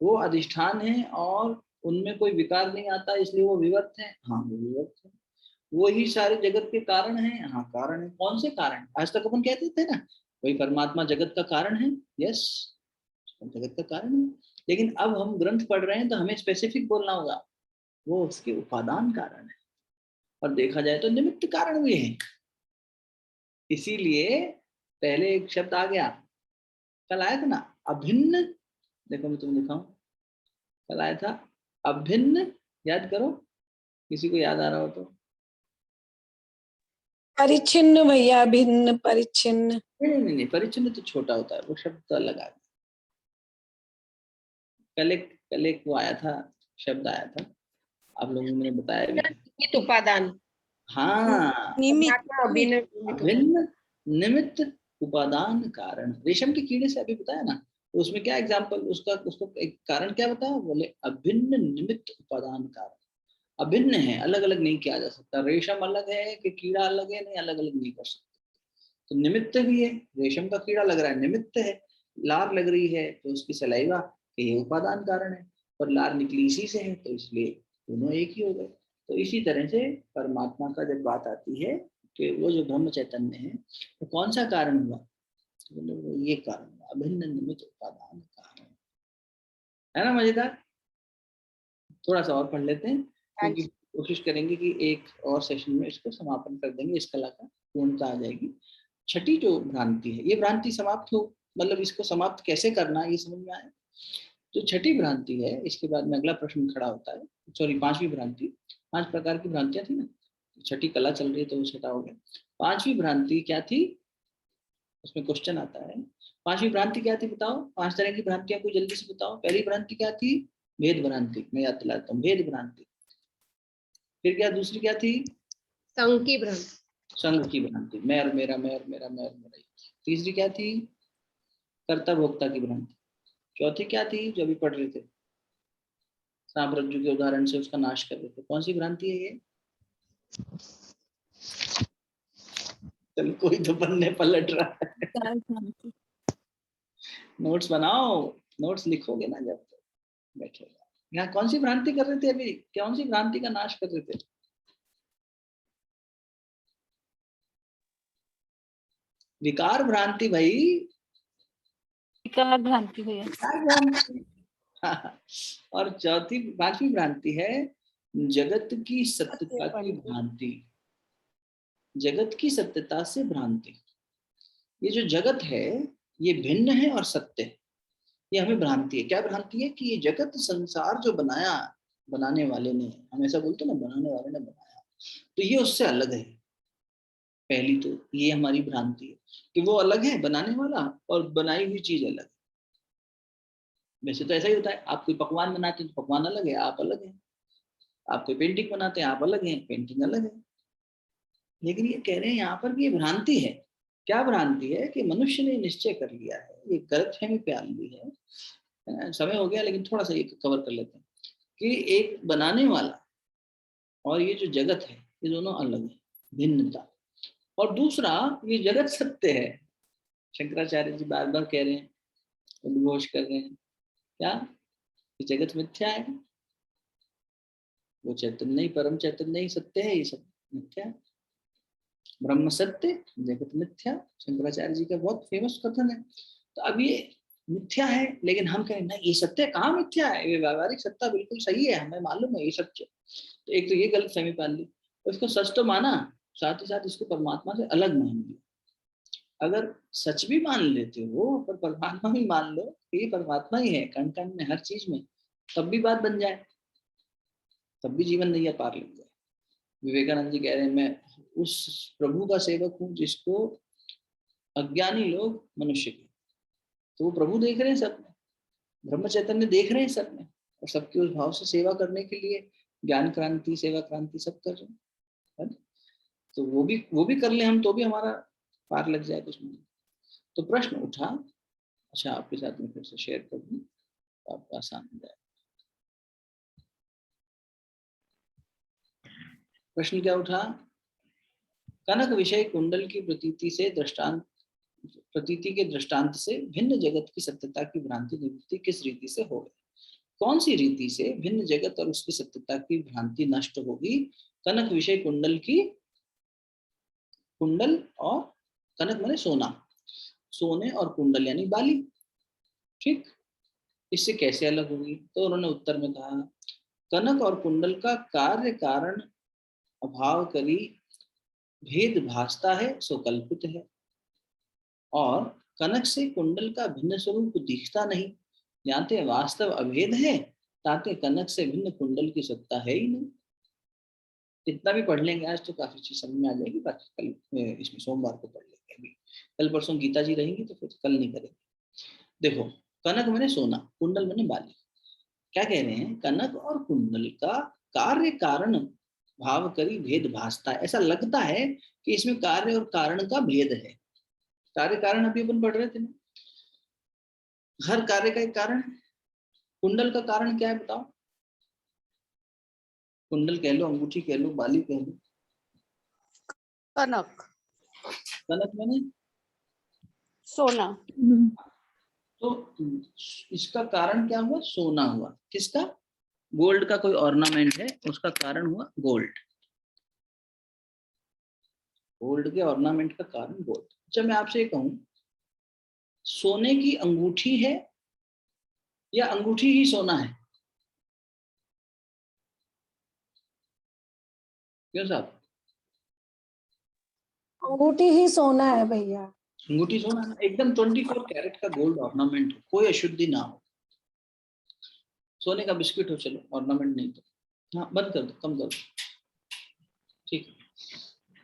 वो अधिष्ठान है और उनमें कोई विकार नहीं आता, इसलिए वो विवर्त है। हाँ वो विवर्त है। वो ही सारे जगत के कारण है। हाँ कारण है। कौन से कारण? आज तक अपन कहते थे ना, वही परमात्मा जगत का कारण है। यस, जगत का कारण है। लेकिन अब हम ग्रंथ पढ़ रहे हैं तो हमें स्पेसिफिक बोलना होगा, वो उसके उपादान कारण है। और देखा जाए तो निमित्त कारण भी है। इसीलिए पहले एक शब्द आ गया, कल आया था ना, अभिन्न। देखो मैं तुम्हें दिखाऊं, कल आया था अभिन्न। याद करो, किसी को याद आ रहा हो तो। परिच्छिन्न भैया, भिन्न परिच्छिन्न। नहीं, परिचिन्न तो छोटा होता है, वो शब्द तो अलग आ गया। कल एक वो आया था, शब्द आया था, आप लोगों ने बताया भी था। निमित्त उपादान। हाँ, निमित्त। अभिन्न अभिन्न निमित्त उपादान कारण। रेशम के कीड़े से अभी बताया ना, तो उसमें क्या एग्जाम्पल उसका, उसको एक कारण क्या बताया? बोले अभिन्न निमित्त उपादान कारण। अभिन्न है, अलग अलग नहीं किया जा सकता। रेशम अलग है कि कीड़ा अलग है, नहीं अलग अलग नहीं कर सकते। तो निमित्त भी है, रेशम का कीड़ा लग रहा है निमित्त है, लार लग रही है तो उसकी सलाइवा ये उपादान कारण है, और लार निकली इसी से है तो इसलिए दोनों एक ही हो गए। तो इसी तरह से परमात्मा का जब बात आती है कि वो जो ब्रह्म चैतन्य है तो कौन सा कारण हुआ, तो वो ये कारण हुआ, अभिन्न निमित्त उपादान कारण, है ना मजेदार। थोड़ा सा और पढ़ लेते हैं क्योंकि कोशिश करेंगे कि एक और सेशन में इसको समापन कर देंगे, इस कला का पूर्णता आ जाएगी। छठी जो भ्रांति है, ये भ्रांति समाप्त हो, मतलब इसको समाप्त कैसे करना है ये समझ में आया। जो छठी भ्रांति है, इसके बाद में अगला प्रश्न खड़ा होता है, सॉरी 5वीं भ्रांति, 5 प्रकार की भ्रांतियां थी ना, छठी कला चल रही है तो वो छठा हो गया। 5वीं भ्रांति क्या थी, उसमें क्वेश्चन आता है 5वीं भ्रांति क्या थी बताओ, 5 तरह की भ्रांतियां कोई जल्दी से बताओ। पहली भ्रांति क्या थी, भेद भ्रांति, मैं याद दिलाता हूँ, भेद भ्रांति। फिर क्या, दूसरी क्या थी, संघ की भ्रांति, संघ की भ्रांति, मैं और मेरा, मैं और मेरा, मैं और मेरा। तीसरी क्या थी, कर्ता भोक्ता की भ्रांति। चौथी क्या थी जो अभी पढ़ रहे थे, सांप रज्जु के उदाहरण से उसका नाश कर रहे थे, कौन सी भ्रांति है ये। चल कोई तो पन्ने पलट रहा है। नोट्स बनाओ, नोट्स लिखोगे ना जब तक बैठेगा। यहाँ कौन सी भ्रांति कर रहे थे अभी, कौन सी भ्रांति का नाश कर रहे थे। विकार भ्रांति भाई, विकार भ्रांति भैया। विकार भ्रांति। और चौथी 5वीं भ्रांति है जगत की सत्यता की भ्रांति, जगत की सत्यता से भ्रांति। ये जो जगत है ये भिन्न है और सत्य है, ये हमें भ्रांति है। क्या भ्रांति है कि ये जगत संसार जो बनाया, बनाने वाले ने, हम ऐसा बोलते ना, बनाने वाले ने बनाया, तो ये उससे अलग है। पहली तो ये हमारी भ्रांति है कि वो अलग है बनाने वाला और बनाई हुई चीज अलग है। वैसे तो ऐसा ही होता है, आप कोई पकवान बनाते हैं तो पकवान अलग है, आप अलग हैं। आप कोई पेंटिंग बनाते हैं, आप अलग हैं, पेंटिंग अलग है। लेकिन ये कह रहे हैं यहाँ पर कि ये भ्रांति है। क्या भ्रांति है कि मनुष्य ने निश्चय कर लिया है, ये गलतफहमी पे आलू है। समय हो गया लेकिन थोड़ा सा ये कवर कर लेते हैं कि एक बनाने वाला और ये जो जगत है ये दोनों अलग है, भिन्नता। और दूसरा, ये जगत सत्य है। शंकराचार्य जी बार बार कह रहे हैं, उद्घोष कर रहे हैं, क्या ये जगत मिथ्या है, वो चैतन्य नहीं, परम चैतन्य नहीं सत्य है, ये सब मिथ्या है। ब्रह्म सत्य, जगत मिथ्या, शंकराचार्य जी का बहुत फेमस कथन है। तो अब ये मिथ्या है, लेकिन हम कहें ना ये सत्य कहाँ मिथ्या है, ये व्यावहारिक सत्ता बिल्कुल सही है, हमें मालूम है ये सत्य। तो एक तो ये गलत फहमी पाल ली, उसको सच तो माना, साथ ही साथ इसको परमात्मा से अलग मान लिया। अगर सच भी मान लेते हो पर परमात्मा भी मान लो, ये परमात्मा ही है कण कण में, हर चीज में, तब भी बात बन जाए, तब भी जीवन नैया पार लग जाए। विवेकानंद जी कह रहे हैं, मैं उस प्रभु का सेवक हूँ जिसको अज्ञानी लोग मनुष्य के, तो वो प्रभु देख रहे हैं सब में, ब्रह्म चैतन्य देख रहे हैं सब में, और सबकी उस भाव से सेवा करने के लिए ज्ञान क्रांति, सेवा क्रांति सब कर रहे हैं। तो वो भी कर ले हम, तो भी हमारा पार लग जाए कुछ नहीं। तो प्रश्न उठा, अच्छा आपके साथ में फिर से शेयर कर दूं तो आपको आसान हो जाए। प्रश्न क्या उठा, कनक विषय कुंडल की प्रतीति के दृष्टांत से भिन्न जगत की सत्यता की भ्रांति निवृत्ति किस रीति से हो गई। कौन सी रीति से भिन्न जगत और उसकी सत्यता की भ्रांति नष्ट होगी। कनक विषय कुंडल की, कुंडल और कनक माने सोना, सोने और कुंडल यानी बाली, ठीक, इससे कैसे अलग होगी। तो उन्होंने उत्तर में कहा, कनक और कुंडल का कार्य कारण अभाव करी भेद भासता है सो कल्पित है, और कनक से कुंडल का भिन्न स्वरूप दिखता नहीं, जाते वास्तव अभेद है, ताते कनक से भिन्न कुंडल की सत्ता है ही नहीं। इतना भी पढ़ लेंगे आज तो काफी चीज समझ में आ जाएगी, बाकी कल इसमें सोमवार को पढ़ लेंगे। अभी कल परसों गीता जी रहेंगी तो फिर कल नहीं करेंगे। देखो, कनक मैंने सोना, कुंडल मैंने बाली। क्या कह रहे हैं, कनक और कुंडल का कार्य कारण भाव करी भेद भासता है, ऐसा लगता है कि इसमें कार्य और कारण का भेद है। कार्य कारण अभी अपन पढ़ रहे थे ना, हर कार्य का एक कारण है। कुंडल का कारण क्या है बताओ, कुंडल कह लो, अंगूठी कह लो, बाली कह लो, कनक, कनक मैंने सोना। तो इसका कारण क्या हुआ? सोना हुआ। किसका? गोल्ड का कोई ऑर्नामेंट है, उसका कारण हुआ गोल्ड। गोल्ड के ऑर्नामेंट का कारण गोल्ड। अच्छा मैं आपसे ये कहूं, सोने की अंगूठी है या अंगूठी ही सोना है? क्यों साहब? अंगूठी ही सोना है भैया। अंगूठी सोना है, एकदम 24 कैरेट का गोल्ड ऑर्नामेंट हो, कोई अशुद्धि ना हो। सोने का बिस्किट हो चलो, ऑर्नामेंट नहीं तो हाँ बंद कर दो, कम कर दो, ठीक है।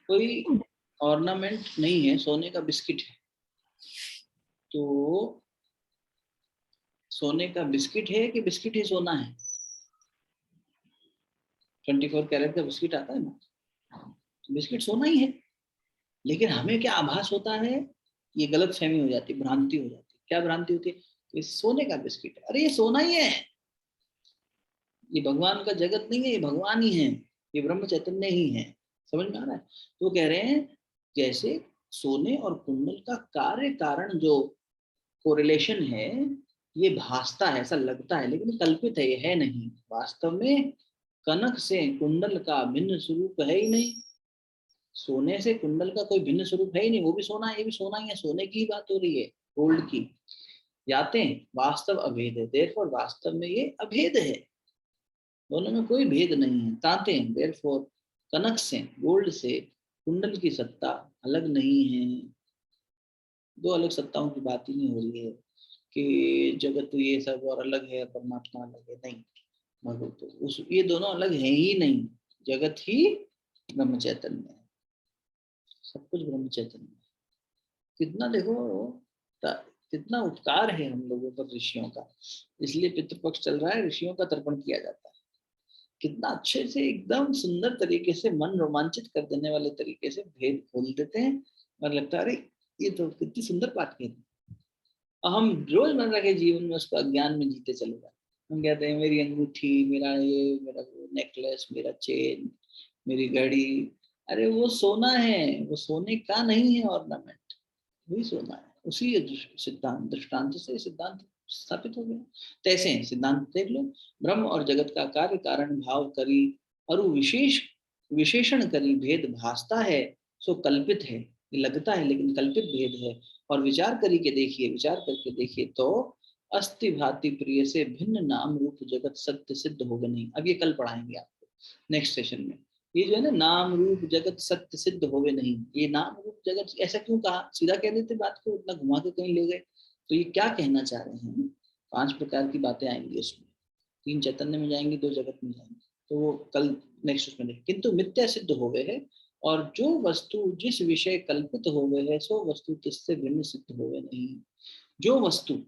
कोई ऑर्नामेंट नहीं है, सोने का बिस्किट है, तो सोने का बिस्किट है कि बिस्किट ही सोना है? 24 कैरेट का बिस्किट आता है ना, तो बिस्किट सोना ही है। लेकिन हमें क्या आभास होता है? ये गलत फहमी हो जाती है, भ्रांति हो जाती है। क्या भ्रांति होती है? ये सोने का बिस्किट है, अरे ये सोना ही है, ये भगवान का जगत नहीं है, ये भगवान ही है, ये ब्रह्म चैतन्य ही है। समझ में आ रहा है? तो कह रहे हैं जैसे सोने और कुंडल का कार्य कारण जो कोरिलेशन है, ये भासता है, ऐसा लगता है, लेकिन कल्पित है, ये है नहीं। वास्तव में कनक से कुंडल का भिन्न स्वरूप है ही नहीं। सोने से कुंडल का कोई भिन्न स्वरूप है ही नहीं, वो भी सोना है, ये भी सोना ही है, सोने की ही बात हो रही है, गोल्ड की। यातें वास्तव अभेद है, देयरफॉर वास्तव में ये अभेद है, दोनों में कोई भेद नहीं है। तांतें देयरफॉर कनक से, गोल्ड से कुंडल की सत्ता अलग नहीं है। दो अलग सत्ताओं की बात ही नहीं हो रही है कि जगत ये सब और अलग है, परमात्मा अलग है, नहीं। भगवत उस ये दोनों अलग है ही नहीं, जगत ही ब्रह्म चैतन्य है, सब कुछ ब्रह्म चैतन्य है। कितना देखो कितना उपकार है हम लोगों पर ऋषियों का, इसलिए पितृपक्ष चल रहा है, ऋषियों का तर्पण किया जाता है। कितना अच्छे से एकदम सुंदर तरीके से मन रोमांचित कर देने वाले तरीके से भेद खोल देते हैं, और लगता है अरे ये तो कितनी सुंदर बात कही। और हम रोजमर्रा के जीवन में उसको अज्ञान में जीते चले जाते हैं। हम कहते हैं मेरी अंगूठी, मेरा ये, मेरा नेकलेस, मेरा चेन, मेरी घड़ी, अरे वो सोना है, वो सोने का नहीं है ऑर्नामेंट, वही सोना है। उसी सिद्धांत दृष्टांत से सिद्धांत स्थापित हो गया। तैसे सिद्धांत देख लो, ब्रह्म और जगत का कार्य कारण भाव करी और विशेषण करी भेद भासता है, सो कल्पित है। ये लगता है लेकिन कल्पित भेद है। और विचार करके देखिए तो अस्ति भाति प्रिय से भिन्न नाम रूप जगत सत्य सिद्ध होगा नहीं। अब ये कल पढ़ाएंगे आपको नेक्स्ट सेशन में। ये जो है ना, नाम रूप जगत सत्य सिद्ध होवे नहीं, ये नाम रूप जगत ऐसा क्यों कहा? सीधा कह देते बात को, इतना घुमा के कहीं ले गए। तो ये क्या कहना चाह रहे हैं? 5 प्रकार की बातें आएंगी उसमें, 3 चैतन्य में जाएंगी, 2 जगत में जाएंगी, तो वो कल नेक्स्ट उसमें देखें। किंतु मिथ्या सिद्ध हो गए है, और जो वस्तु जिस विषय कल्पित हो गए है, सो वस्तु किससे भिन्न सिद्ध हो गए नहीं। जो वस्तु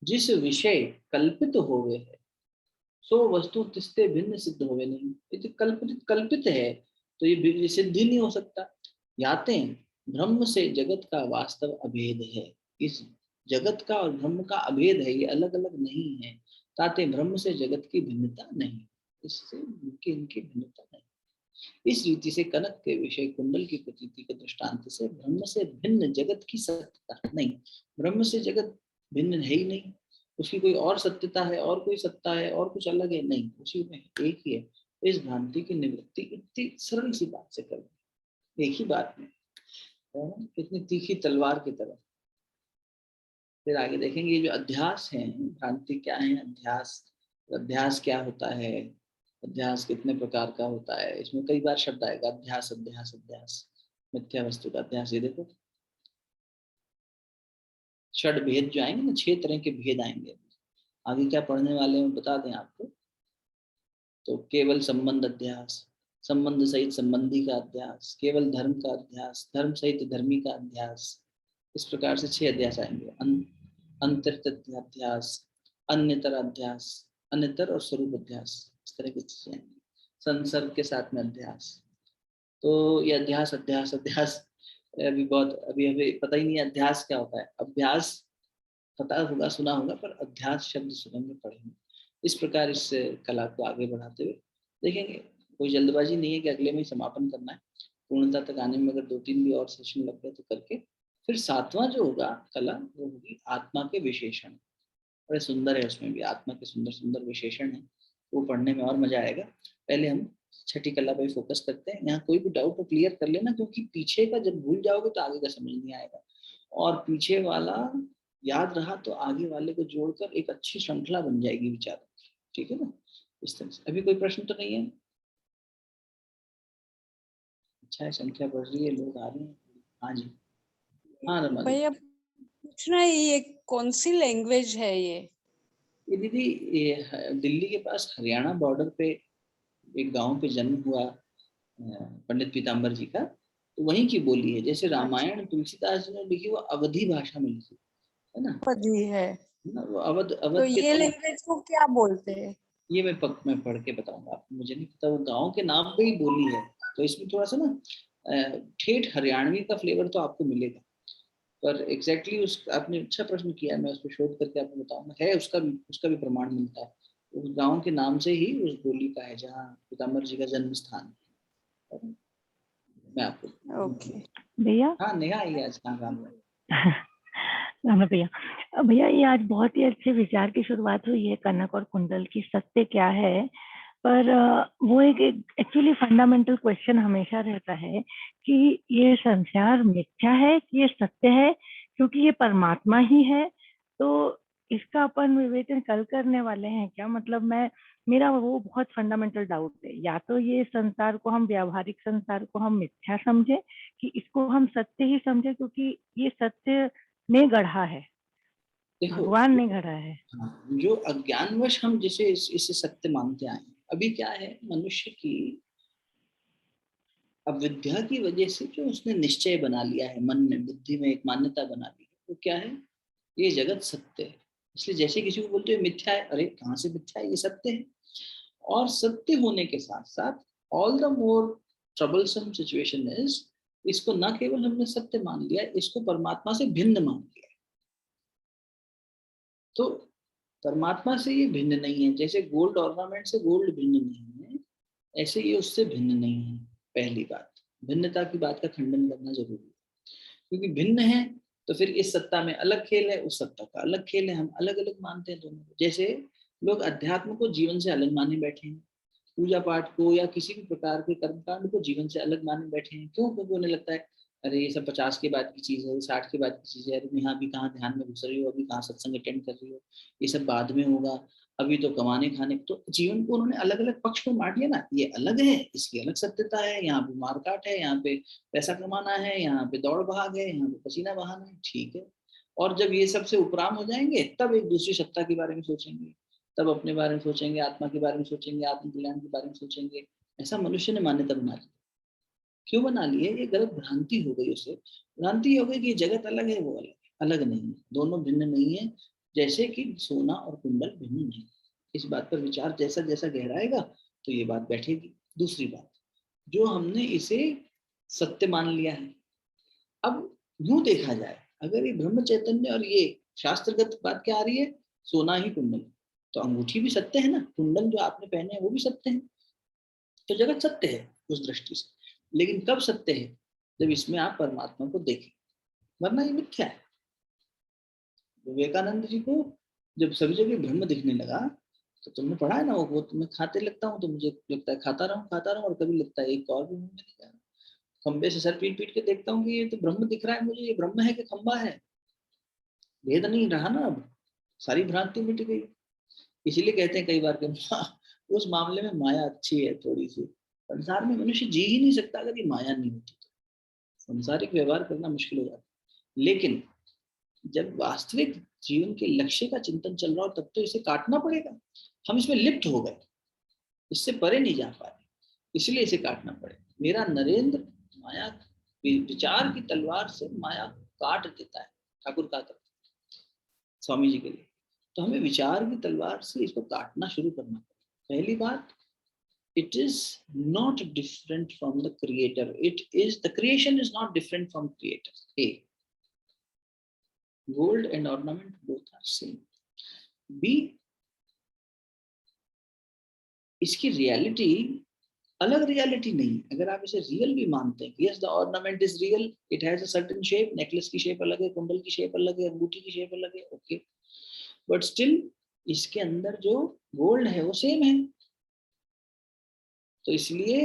जिस विषय कल्पित हो गए है, सो वस्तु तिससे भिन्न सिद्ध होवे नहीं। ये तो कल्पित है, तो ये सिद्ध ही नहीं हो सकता। यातें ब्रह्म से जगत का वास्तव अभेद है, इस जगत का और ब्रह्म का अभेद है, ये अलग अलग नहीं है। ताते ब्रह्म से जगत की भिन्नता नहीं, इससे इनकी भिन्नता नहीं। इस रीति से कनक के विषय कुंडल की प्रतीति के दृष्टांत से ब्रह्म से भिन्न जगत की सत्ता नहीं। ब्रह्म से जगत भिन्न है ही नहीं, उसकी कोई और सत्यता है, और कोई सत्ता है, और कुछ अलग है नहीं, उसी में एक ही है। इस भ्रांति की निवृत्ति इतनी सरल सी बात से कर, एक ही बात में, कितनी तीखी तलवार की तरह। फिर आगे देखेंगे जो अध्यास है, भ्रांति क्या है, अध्यास क्या होता है, अध्यास कितने प्रकार का होता है। इसमें कई बार शब्द आएगा अध्यास अध्यास अध्यास, मिथ्या वस्तु का अध्यास। ये देखो षड भेद जो आएंगे ना, 6 तरह के भेद आएंगे। आगे क्या पढ़ने वाले हैं बता दें आपको। तो केवल संबंध अध्यास, संबंध सहित संबंधी का अध्यास, केवल धर्म का अध्यास, धर्म सहित धर्मी का अध्यास। इस प्रकार से 6 अध्यास आएंगे। अंतर्तत्व अध्यास, अन्यतर अध्यास, अन्यतर और स्वरूप अध्यास, इस तरह की चीजें आएंगी। संसर्ग के साथ में अध्यास। तो ये अध्यास अध्यास अध्यास अभी पता ही नहीं है अध्यास क्या होता है। अभ्यास पता होगा, सुना होगा, पर अध्यास शब्द सुनेंगे, पढ़ेंगे। इस प्रकार इस कला को आगे बढ़ाते हुए देखेंगे। कोई जल्दबाजी नहीं है कि अगले में समापन करना है, पूर्णता तक आने में अगर 2-3 भी और सेशन लग गए तो करके, फिर 7वां जो होगा कला वो होगी आत्मा के विशेषण। बड़े सुंदर है, उसमें भी आत्मा के सुंदर सुंदर विशेषण है, वो पढ़ने में और मजा आएगा। पहले हम छठी कला पे फोकस करते हैं। यहाँ कोई भी डाउट हो क्लियर कर लेना, क्योंकि पीछे का जब भूल जाओगे तो आगे का समझ नहीं आएगा, और पीछे वाला याद रहा तो आगे वाले को जोड़कर एक अच्छी श्रृंखला बन जाएगी विचारों की। ठीक है ना, इस तरह से। अभी कोई प्रश्न तो नहीं है? अच्छा है, संख्या बढ़ रही है, लोग आ रहे हैं। हाँ जी, हाँ रमा जी। भैया पूछना है, ये कौन सी लैंग्वेज है ये दीदी, ये दिल्ली के पास हरियाणा बॉर्डर पे एक गांव पे जन्म हुआ पंडित पीताम्बर जी का, तो वहीं की बोली है। जैसे रामायण तुलसीदास जी ने लिखी वो अवधी भाषा में लिखी है ना, पदी है? वो अवध तो अवध के ये तो, लैंग्वेज को क्या बोलते हैं? ये मैं पढ़ के बताऊंगा आपको, मुझे नहीं पता, वो गांव के नाम पे ही बोली है, तो इसमें थोड़ा सा ना ठेठ हरियाणवी का फ्लेवर तो आपको मिलेगा, पर एग्जैक्टली उस आपने अच्छा प्रश्न किया, मैं उस पर शोध करके आपको बताऊंगा। है उसका भी प्रमाण मिलता है, उस गांव के नाम से ही उस बोली का है जहाँ पीताम्बर जी का जन्म स्थान है। मैं आपको ओके भैया। हाँ नेहा आई आज, हाँ काम राम राम भैया। भैया ये आज बहुत ही अच्छे विचार की शुरुआत हुई है, कनक और कुंडल की सत्य क्या है, पर वो एक एक्चुअली फंडामेंटल क्वेश्चन हमेशा रहता है कि ये संसार मिथ्या है कि ये सत्य है, क्योंकि ये परमात्मा ही है। तो इसका अपन विवेचन कल करने वाले हैं क्या? मतलब मेरा वो बहुत फंडामेंटल डाउट है, या तो ये संसार को हम, व्यावहारिक संसार को हम मिथ्या समझे, कि इसको हम सत्य ही समझे, क्योंकि ये सत्य ने गढ़ा है, देखो, भगवान ने गढ़ा है। हाँ, जो अज्ञानवश हम जिसे इसे सत्य मानते आए हैं, अभी क्या है, मनुष्य की अविद्या की वजह से जो उसने निश्चय बना लिया है, मन में बुद्धि में एक मान्यता बना ली है, वो क्या है, ये जगत सत्य है। इसलिए जैसे किसी को बोलते हैं मिथ्या है, अरे कहाँ से मिथ्या है, ये सत्य है। और सत्य होने के साथ साथ all the more troublesome situation is, इसको न केवल हमने सत्य मान लिया, इसको परमात्मा से भिन्न मान लिया। तो परमात्मा से ये भिन्न नहीं है, जैसे गोल्ड ऑर्नामेंट से गोल्ड भिन्न नहीं है, ऐसे ये उससे भिन्न नहीं है। पहली बात, भिन्नता की बात का खंडन करना जरूरी है, क्योंकि भिन्न है तो फिर इस सत्ता में अलग खेल है, उस सत्ता का अलग खेल है, हम अलग अलग मानते हैं दोनों को। जैसे लोग अध्यात्म को जीवन से अलग माने बैठे हैं, पूजा पाठ को या किसी भी प्रकार के कर्मकांड को जीवन से अलग माने बैठे हैं। क्यों? क्योंकि उन्हें लगता है अरे ये सब 50 के बाद की चीज है, 60 के बाद की चीज है, अरे यहाँ भी कहाँ ध्यान में घुस रही हो, अभी कहाँ सत्संग अटेंड कर रही हो, ये सब बाद में होगा, अभी तो कमाने खाने। तो जीवन को उन्होंने अलग अलग पक्ष में बांट लिया ना, ये अलग है, इसकी अलग सत्यता है, यहाँ पे मारकाट है, यहाँ पे पैसा कमाना है, यहाँ पे दौड़ भाग है, यहाँ पे पसीना बहाना है, ठीक है। और जब ये सबसे उपराम हो जाएंगे तब एक दूसरी सत्ता के बारे में सोचेंगे, तब अपने बारे में सोचेंगे, आत्मा के बारे में सोचेंगे, आत्म कल्याण के बारे में सोचेंगे। ऐसा मनुष्य ने मान्यता बना ली। क्यों बना ली है? ये गलत भ्रांति हो गई, उसे भ्रांति हो गई कि जगत अलग है, वो अलग अलग नहीं है, दोनों भिन्न नहीं है। जैसे कि सोना और कुंडल भिन्न नहीं। इस बात पर विचार जैसा जैसा गहराएगा तो ये बात बैठेगी। दूसरी बात, जो हमने इसे सत्य मान लिया है, अब यूं देखा जाए, अगर ये ब्रह्म चैतन्य और ये शास्त्रगत बात क्या आ रही है, सोना ही कुंडल, तो अंगूठी भी सत्य है ना, कुंडल जो आपने पहने हैं वो भी सत्य है, तो जगत सत्य है उस दृष्टि से। लेकिन कब सत्य है? जब इसमें आप परमात्मा को देखें, वरना ये मिथ्या है। विवेकानंद जी को जब सभी जगह ब्रह्म दिखने लगा, तो तुमने पढ़ा है ना, वो तुम्हें खाते लगता हूँ तो मुझे लगता है खाता रहूं, और कभी लगता है एक और भी मुंह में नहीं जा रहा, खंबे से सर पीट पीट के देखता हूँ कि ये तो ब्रह्म दिख रहा है मुझे, ये ब्रह्म है कि खंबा है, भेद नहीं रहा ना, अब सारी भ्रांति मिट गई। इसीलिए कहते हैं कई बार कि उस मामले में माया अच्छी है थोड़ी सी। संसार में मनुष्य जी ही नहीं सकता अगर ये माया नहीं होती, तो संसारिक व्यवहार करना मुश्किल हो जाता है। लेकिन जब वास्तविक जीवन के लक्ष्य का चिंतन चल रहा हो तब तो इसे काटना पड़ेगा। हम इसमें लिप्त हो गए, इससे परे नहीं जा पा रहे, इसलिए इसे काटना पड़ेगा। मेरा नरेंद्र माया विचार की तलवार से माया काट देता है, ठाकुर का करता स्वामी जी के लिए। तो हमें विचार की तलवार से इसको काटना शुरू करना पड़ेगा। पहली बात, it is not different from the creator, the creation is not different from creator. A, gold and ornament both are same. B, इसकी रियलिटी अलग रियलिटी नहीं। अगर आप इसे रियल भी मानते हैं, yes the ornament is real, it has a certain shape, necklace की शेप अलग है, कुंडल की शेप अलग है, अंगूठी की शेप अलग है, ओके, बट स्टिल इसके अंदर जो गोल्ड है वो सेम है। तो इसलिए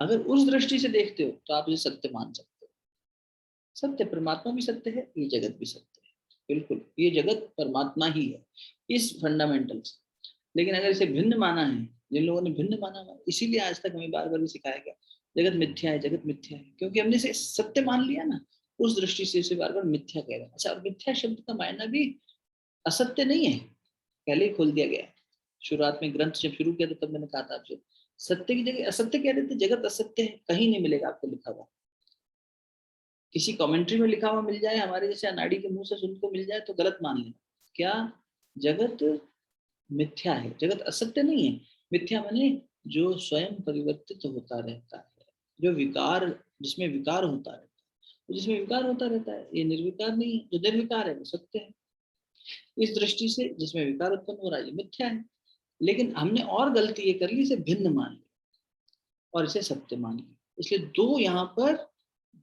अगर उस दृष्टि से देखते हो तो आप इसे सत्य मान सकते हो। सत्य, परमात्मा भी सत्य है, ये जगत भी सत्य है, बिल्कुल ये जगत परमात्मा ही है इस फंडामेंटल से। लेकिन अगर इसे भिन्न माना है, जिन लोगों ने भिन्न माना है, इसीलिए आज तक हमें बार बार सिखाया गया जगत मिथ्या है, जगत मिथ्या है, क्योंकि हमने इसे सत्य मान लिया ना, उस दृष्टि से इसे बार बार मिथ्या कह रहे हैं। अच्छा, और मिथ्या शब्द का मायना भी असत्य नहीं है, पहले ही खोल दिया गया। शुरुआत में ग्रंथ जब शुरू किया तो तब मैंने कहा था आपसे, सत्य की जगह असत्य कह रहे थे, जगत असत्य है कहीं नहीं मिलेगा आपको लिखा हुआ। किसी कमेंट्री में लिखा हुआ मिल जाए, हमारे जैसे अनाड़ी के मुंह से सुनकर मिल जाए तो गलत मान लेना। क्या जगत मिथ्या है, जगत असत्य नहीं है। मिथ्या माने जो स्वयं परिवर्तित होता रहता है, जो विकार, जिसमें विकार होता रहता है, तो जिसमें विकार होता रहता है ये निर्विकार नहीं है, जो निर्विकार है वो सत्य है। इस दृष्टि से जिसमें विकार उत्पन्न हो रहा है ये मिथ्या है। लेकिन हमने और गलती ये कर ली, इसे भिन्न मान लिया और इसे सत्य मान लिया। इसलिए दो यहाँ पर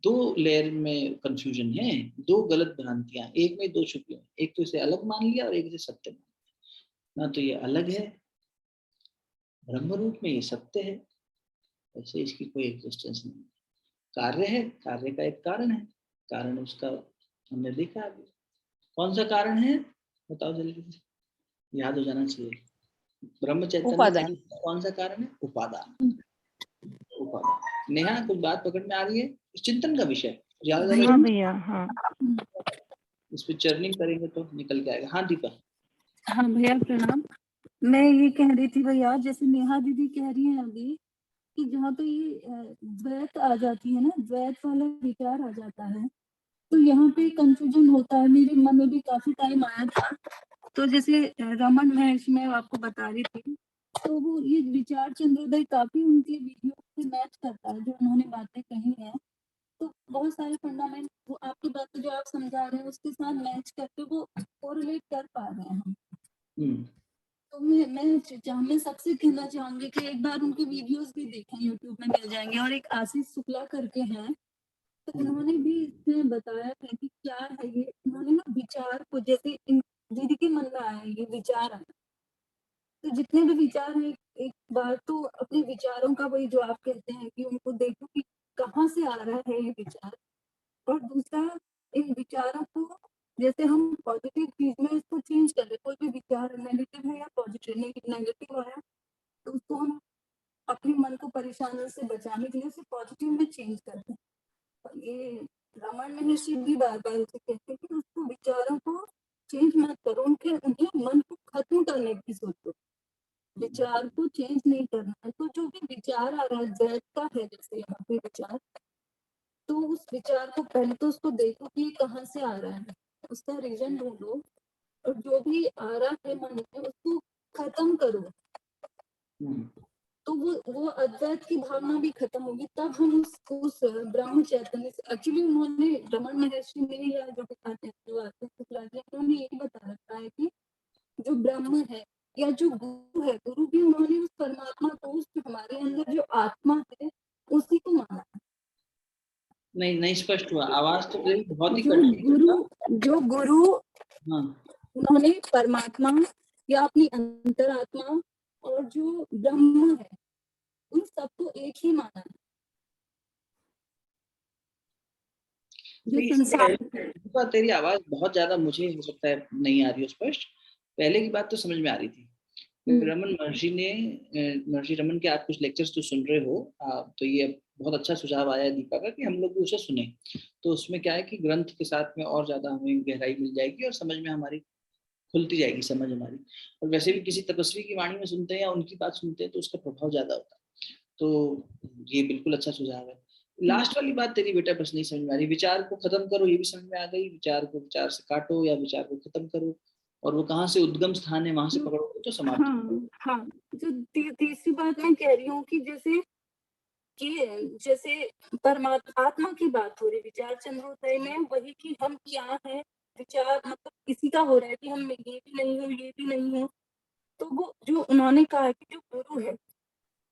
दो लेयर में कंफ्यूजन है, दो गलत भ्रांतियां, एक में दो छुपी हैं। एक तो इसे अलग मान लिया और एक इसे सत्य मान लिया। ना तो ये अलग है ब्रह्म रूप में, ये सत्य है, वैसे इसकी कोई एग्जिस्टेंस नहीं। कार्य है, कार्य का एक कारण है, कारण उसका हमने देखा अभी। कौन सा कारण है बताओ जल्दी, याद हो जाना चाहिए। ब्रह्म चैतन्य उपादान। कौन सा कारण है? उपादान। उपादान। नेहा कुछ बात पकड़ में आ रही है? चिंतन का विषय ज्यादा हाँ भैया, हाँ इस पे चर्निंग करेंगे तो निकल के आएगा। हाँ दीपा। हाँ भैया प्रणाम। मैं ये कह रही थी भैया, जैसे नेहा दीदी कह रही हैं अभी कि जहाँ पे ये द्वैत आ जाती है ना, द्वैत वाला विचार आ जाता है, तो यहाँ पे कंफ्यूजन होता है। मेरे मन में भी काफी टाइम आया था। तो जैसे रमन महर्षि मैं आपको बता रही थी, तो वो ये विचार चंद्रोदय काफी उनके वीडियो से मैच करता है जो उन्होंने बातें कही हैं। तो बहुत सारे फंडामेंट वो आपकी बातें जो आप समझा रहे हैं उसके साथ मैच करके वो कोरिलेट कर पा रहे हैं हम। तो मैं सबसे कहना चाहूंगी कि एक बार उनके वीडियोस भी देखें, यूट्यूब में मिल जाएंगे। और एक आशीष शुक्ला करके हैं, तो उन्होंने भी इसमें बताया है कि क्या है ये। उन्होंने ना विचार को, जैसे दीदी के मन में आया ये विचार आया, तो जितने भी विचार हैं एक बार तो अपने विचारों का, वही जो आप कहते हैं कि उनको देखो कि कहाँ से आ रहा है ये विचार। और दूसरा, इन विचारों को जैसे हम पॉजिटिव चीज में इसको चेंज कर ले, कोई भी विचार नेगेटिव है या पॉजिटिव, नेगेटिव आया तो उसको हम अपने मन को परेशानी से बचाने के लिए उसे पॉजिटिव में चेंज करते हैं। ये रमन महर्षि भी बार बार उसे कहते हैं कि उसको विचारों को चेंज मत करो, उनके मन को खत्म करने की सोचो, विचार को चेंज नहीं करना है। तो जो भी विचार आ रहा है जैत का है, जैसे यहाँ पे विचार, तो उस विचार को पहले तो उसको देखो कि कहाँ से आ रहा है, उसका रीजन ढूंढो, और जो भी आ रहा है मन में उसको खत्म करो। तो वो अद्वैत की भावना भी खत्म होगी, तब हम उस ब्रह्म चैतन्य से, एक्चुअली उन्होंने रमन महर्षि ने या जो बताते हैं जो आते हैं उन्होंने यही बता रखा है कि जो ब्रह्म है या जो गुरु है, गुरु भी उन्होंने उस परमात्मा को, उस हमारे अंदर जो आत्मा है उसी को माना है। नहीं नहीं स्पष्ट हुआ, आवाज तो बहुत ही जो कट रही है। गुरु हाँ उन्होंने परमात्मा या अपनी अंतरात्मा और जो ब्रह्म है उन सबको एक ही माना है। जो संसार दीपा तेरी आवाज बहुत ज्यादा, मुझे हो सकता है नहीं आ रही हो स्पष्ट। पहले की बात तो समझ में आ रही थी। रमन महर्षि ने, महर्षि रमन के आप कुछ लेक्चर्स तो सुन रहे हो, तो ये बहुत अच्छा सुझाव आया है दीपा का कि हम लोग भी उसे सुने। तो उसमें क्या है कि ग्रंथ के साथ में और ज्यादा हमें गहराई मिल जाएगी और समझ में हमारी खुलती जाएगी समझ हमारी। और वैसे भी किसी तपस्वी की वाणी में सुनते हैं या उनकी बात सुनते हैं तो उसका प्रभाव ज्यादा होता है। तो ये बिल्कुल अच्छा सुझाव है। लास्ट वाली बात तेरी बेटा बस नहीं समझ में आ रही, विचार को खत्म करो ये भी समझ में आ गई, विचार को विचार से काटो या विचार को खत्म करो, और वो कहाँ से उद्गम स्थान है वहां से पकड़ो तो समाप्त। हाँ, जो तीसरी बात मैं कह रही हूँ कि जैसे परमात्मा आत्मा की बात हो रही विचार चंद्रोदय में, वही कि हम क्या है, विचार मतलब किसी का हो रहा है कि हम ये भी नहीं हो, ये भी नहीं हो। तो वो जो उन्होंने कहा कि जो गुरु है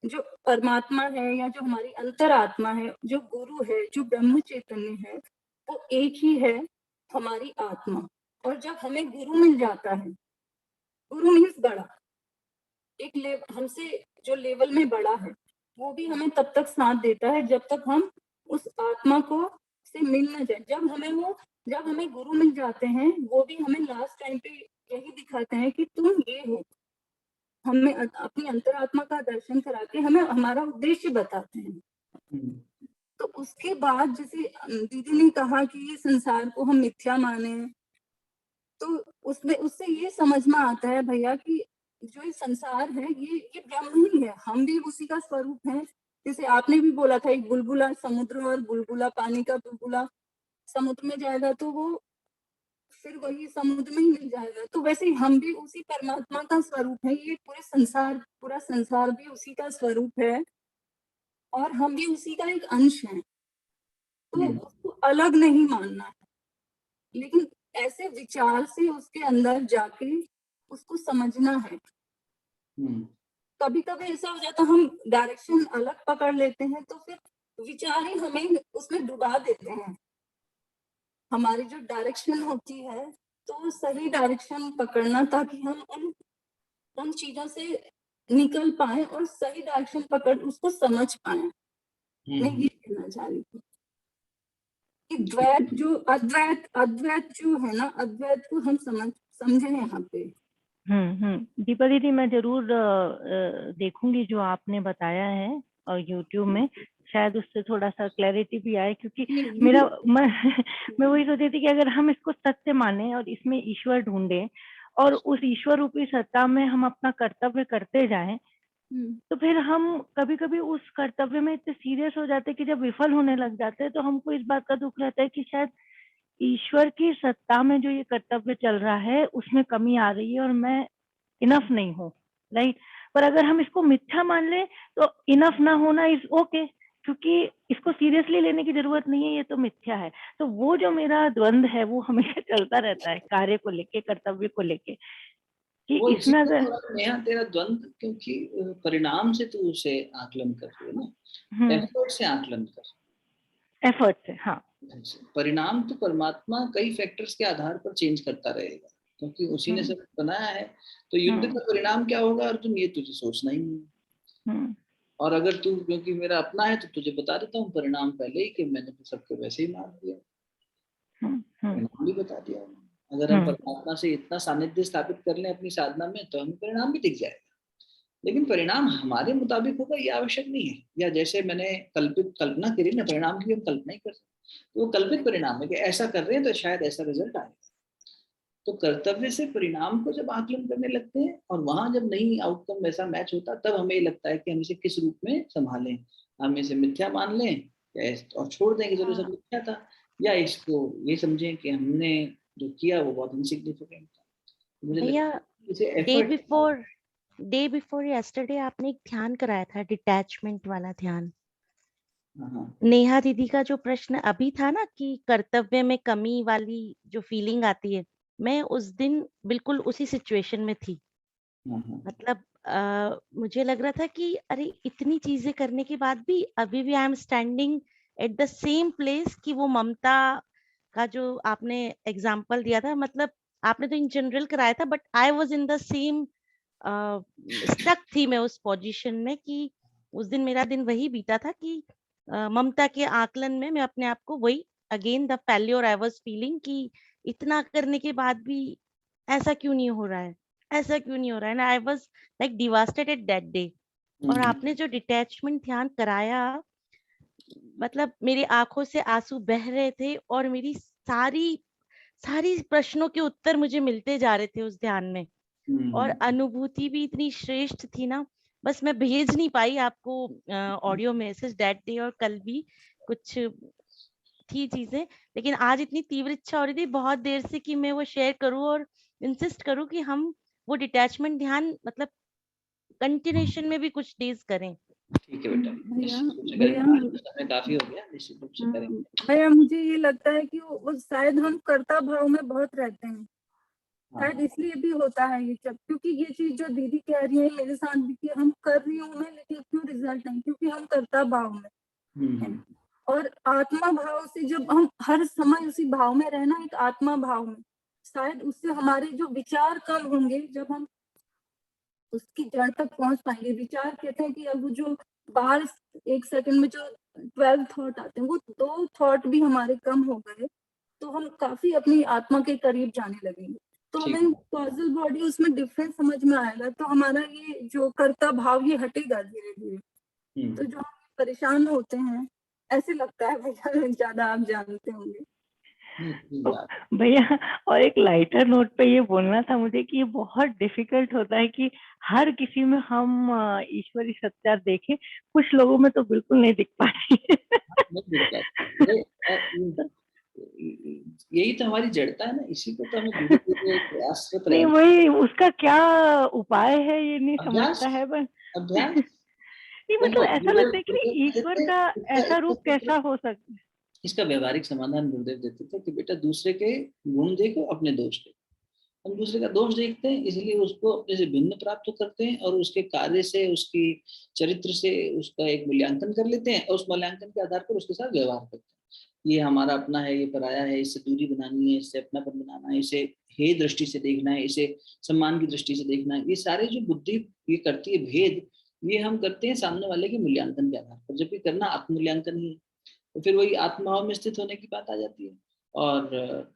जो परमात्मा है या जो हमारी अंतरात्मा है, जो गुरु है, जो ब्रह्म चैतन्य है, वो एक ही है, हमारी आत्मा। और जब हमें गुरु मिल जाता है, गुरु मीन्स बड़ा, एक हमसे जो लेवल में बड़ा है, वो भी हमें तब तक साथ देता है जब तक हम उस आत्मा को से मिल न जाए। जब हमें गुरु मिल जाते हैं, वो भी हमें लास्ट टाइम पे यही दिखाते हैं कि तुम ये हो। हमें अपनी अंतरात्मा का दर्शन करा के हमें हमारा उद्देश्य बताते हैं। तो उसके बाद जैसे दीदी ने कहा कि ये संसार को हम मिथ्या माने, तो उसमें उससे ये समझ में आता है भैया कि जो ये संसार है, ये ब्रह्म ही है, हम भी उसी का स्वरूप है। जैसे आपने भी बोला था, एक बुलबुला समुद्र और बुलबुला, पानी का बुलबुला समुद्र में जाएगा तो वो फिर वही समुद्र में ही मिल जाएगा। तो वैसे ही हम भी उसी परमात्मा का स्वरूप है, ये पूरा संसार भी उसी का स्वरूप है और हम भी उसी का एक अंश है। तो उसको अलग नहीं मानना है, लेकिन ऐसे विचार से उसके अंदर जाके उसको समझना है। कभी कभी ऐसा हो जाता है, हम डायरेक्शन अलग पकड़ लेते हैं तो फिर विचार ही हमें उसमें डुबा देते हैं। हमारी जो डायरेक्शन होती है, तो सही डायरेक्शन पकड़ना, ताकि हम उन चीजों से निकल पाए और सही डायरेक्शन पकड़ उसको समझ पाए। मैं ये कहना चाह रही थी कि अद्वैत जो है ना, अद्वैत को हम समझे यहाँ पे। दीपा दीदी, मैं जरूर देखूंगी जो आपने बताया है और YouTube में, शायद उससे थोड़ा सा क्लैरिटी भी आए, क्योंकि मैं वही सोच रही थी कि अगर हम इसको सत्य माने और इसमें ईश्वर ढूंढे और उस ईश्वर रूपी सत्ता में हम अपना कर्तव्य करते जाएं, तो फिर हम कभी कभी उस कर्तव्य में इतने सीरियस हो जाते हैं कि जब विफल होने लग जाते हैं तो हमको इस बात का दुख रहता है कि शायद ईश्वर की सत्ता में जो ये कर्तव्य चल रहा है उसमें कमी आ रही है और मैं इनफ नहीं हूँ, राइट। पर अगर हम इसको मिथ्या मान ले तो इनफ ना होना इज ओके, क्योंकि इसको सीरियसली लेने की जरूरत नहीं है, ये तो मिथ्या है। तो वो जो मेरा द्वंद है वो हमेशा चलता रहता है कार्य को लेके, कर्तव्य को लेके, कि इसमें अगर नेहा तेरा द्वंद, क्योंकि परिणाम से तू उसे आकलन कर रही है ना, एफर्ट से आकलन कर, एफर्ट से, हाँ। परिणाम तो परमात्मा कई फैक्टर्स के आधार पर चेंज करता रहेगा, क्योंकि उसी ने सब बनाया है। तो युद्ध का परिणाम क्या होगा अर्जुन, ये तुझे सोचना ही नहीं। और अगर तू, क्योंकि मेरा अपना है तो तुझे बता देता हूँ परिणाम पहले ही, कि मैंने तो सबको वैसे ही मार दिया, परिणाम भी बता दिया। अगर हम परमात्मा से इतना सानिध्य स्थापित कर लें अपनी साधना में, तो हमें परिणाम भी दिख जाएगा। लेकिन परिणाम हमारे मुताबिक होगा ये आवश्यक नहीं है। या जैसे मैंने कल्पना करी ना, परिणाम की हम कल्पना ही कर सकते, तो वो कल्पित परिणाम है कि ऐसा कर रहे हैं तो शायद ऐसा रिजल्ट आएगा। तो कर्तव्य से परिणाम को जब आकलन करने लगते हैं और वहां जब नहीं आउटकम वैसा मैच होता, तब हमें ये लगता है कि हम इसे किस रूप में संभालें। हम इसे मिथ्या मान लें या और छोड़ दें कि चलो सब मिथ्या था, या इसको ये समझें कि हमने जो किया वो बहुत इनसिग्निफिकेंट था। मुझे लगता है डे बिफोर यस्टरडे आपने एक ध्यान कराया था, डिटैचमेंट वाला ध्यान। नेहा दीदी का जो प्रश्न अभी था ना कि कर्तव्य में कमी वाली जो फीलिंग आती है, मैं उस दिन बिल्कुल उसी सिचुएशन में थी। मतलब मुझे लग रहा था कि अरे इतनी चीजें करने के बाद भी अभी भी I am standing at the same place, कि वो ममता का जो आपने एग्जाम्पल दिया था, मतलब आपने तो इन जनरल कराया था, but I was in the same stuck थी मैं उस पोजीशन में, कि उस दिन मेरा दिन वही बीता था कि ममता के आकलन में मैं अपने आप को वही again the failure I was feeling, कि इतना करने के बाद भी ऐसा क्यों नहीं हो रहा है, ऐसा क्यों नहीं हो रहा है। I was like devastated that day. और आपने जो डिटैचमेंट ध्यान कराया, मतलब मेरी आंखों से आंसू बह रहे थे और मेरी सारी प्रश्नों के उत्तर मुझे मिलते जा रहे थे उस ध्यान में, और अनुभूति भी इतनी श्रेष्ठ थी ना। बस मैं भेज नहीं पाई आपको ऑडियो मैसेज दैट डे, और कल भी कुछ थी चीजें, लेकिन आज इतनी तीव्र इच्छा हो रही थी बहुत देर से कि मैं वो शेयर करूं और इंसिस्ट करूं कि हम वो डिटैचमेंट ध्यान मतलब कंटिन्यूएशन में भी कुछ डेज करें। ठीक है बेटा, काफी हो गया, निश्चित रूप से करेंगे। भैया मुझे ये लगता है कि वो शायद हम कर्ता भाव में बहुत रहते हैं, शायद इसलिए भी होता है ये सब, क्योंकि ये चीज जो दीदी कह रही है मेरे साथ भी कि हम कर रही हूँ मैं, लेकिन क्यों रिजल्ट नहीं, क्योंकि हम कर्ता भाव में है। और आत्मा भाव से जब हम हर समय उसी भाव में रहना, एक आत्मा भाव में, शायद उससे हमारे जो विचार कम होंगे, जब हम उसकी जड़ तक पहुंच पाएंगे। विचार कहते हैं कि अब वो जो बाहर एक सेकंड में जो 12 थॉट आते हैं, वो 2 थॉट भी हमारे कम हो गए, तो हम काफी अपनी आत्मा के करीब जाने लगेंगे। तो हमें कॉजल बॉडी उसमें डिफरेंस समझ में आएगा, तो हमारा ये जो कर्ता भाव ये हटेगा धीरे धीरे। तो जो हम परेशान होते हैं, ऐसे लगता है भैया, ज्यादा आप जानते होंगे भैया। और एक लाइटर नोट पे ये बोलना था मुझे कि ये बहुत डिफिकल्ट होता है कि हर किसी में हम ईश्वरी सत्ता देखें, कुछ लोगों में तो बिल्कुल नहीं दिख पाती यही तो हमारी जड़ता है ना, इसी को तो हमें धीरे धीरे प्रयासरत नहीं, रहना। वही उसका क्या उपाय है ये नहीं अभ्यास, समझता है बस। अभ्यास। नहीं, मतलब ऐसा लगता है कि ईश्वर का ऐसा रूप कैसा हो सकता है। इसका व्यवहारिक समाधान गुरुदेव देते थे कि बेटा दूसरे के गुण देखो, अपने दोष देखो। हम दूसरे का दोष देखते हैं, इसलिए उसको अपने से भिन्न प्राप्त करते हैं और उसके कार्य से, उसकी चरित्र से उसका एक मूल्यांकन कर लेते हैं और उस मूल्यांकन के आधार पर उसके साथ व्यवहार करते हैं। ये हमारा अपना है, ये पराया है, इससे दूरी बनानी है, इससे अपनापन बनाना है, इसे हे दृष्टि से देखना है, इसे सम्मान की दृष्टि से देखना है। ये सारे जो बुद्धि ये करती है भेद, ये हम करते हैं सामने वाले के मूल्यांकन के आधार पर, जबकि करना आत्ममूल्यांकन ही है। तो फिर वही आत्मभाव में स्थित होने की बात आ जाती है। और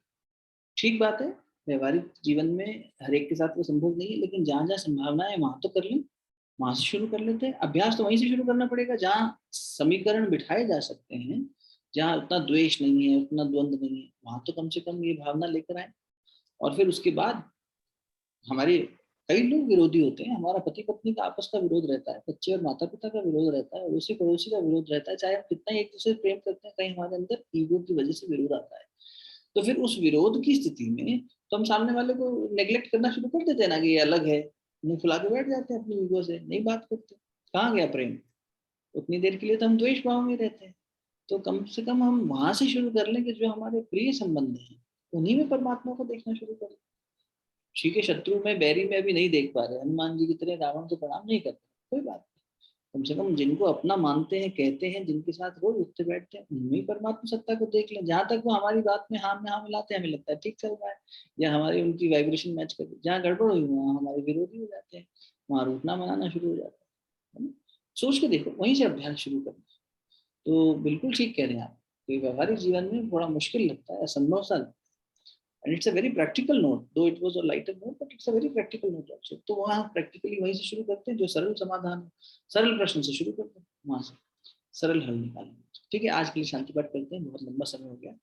ठीक बात है, व्यवहारिक जीवन में हर एक के साथ वो संभव नहीं है, लेकिन जहाँ जहाँ संभावना है वहां तो कर लें, वहां से शुरू कर लेते हैं। अभ्यास तो वहीं से शुरू करना पड़ेगा जहाँ समीकरण बिठाए जा सकते हैं, जहाँ उतना द्वेष नहीं है, उतना द्वंद्व नहीं है, वहां तो कम से कम ये भावना लेकर आए। और फिर उसके बाद हमारे कई लोग विरोधी होते हैं, हमारा पति पत्नी का आपस का विरोध रहता है, बच्चे और माता पिता का विरोध रहता है, उसी पड़ोसी का विरोध रहता है, चाहे हम कितना एक दूसरे से प्रेम करते हैं, कहीं हमारे अंदर ईगो की वजह से विरोध आता है। तो फिर उस विरोध की स्थिति में तो हम सामने वाले को नेग्लेक्ट करना शुरू कर देते हैं ना, कि ये अलग है, मुंह फुला के बैठ जाते हैं अपनी ईगो से, नहीं बात करते। कहाँ गया प्रेम? उतनी देर के लिए तो हम द्वेष भाव में रहते हैं। तो कम से कम हम वहां से शुरू कर लें कि जो हमारे प्रिय संबंध हैं उन्हीं में परमात्मा को देखना शुरू करें। ठीक है, शत्रु में, बैरी में अभी नहीं देख पा रहे, हनुमान जी की तरह रावण को प्रणाम नहीं करते, कोई बात नहीं। कम से कम जिनको अपना मानते हैं, कहते हैं, जिनके साथ रोज उठते बैठते हैं, उनमें परमात्मा सत्ता को देख लें। जहां तक वो हमारी बात में हाँ मिलाते हैं, हमें लगता है ठीक चल रहा है, या हमारी उनकी वाइब्रेशन मैच कर, जहाँ गड़बड़ हुई वहाँ हमारे विरोधी हो जाते हैं, वहाँ रूठना मनाना शुरू हो जाता है। सोच के देखो, वहीं से अभ्यास शुरू करना। तो बिल्कुल ठीक कह रहे हैं आप, तो व्यवहारिक जीवन में बड़ा मुश्किल लगता है, असंभव सा लगता है। And it's a very practical note, though it was a lighter note, but it's a very practical note also. तो वहाँ प्रैक्टिकली वहीं से शुरू करते हैं, जो सरल समाधान है, सरल प्रश्न से शुरू करते हैं, वहाँ से सरल हल निकालेंगे। ठीक है, आज के लिए शांति पाठ करते हैं, बहुत लंबा समय हो गया।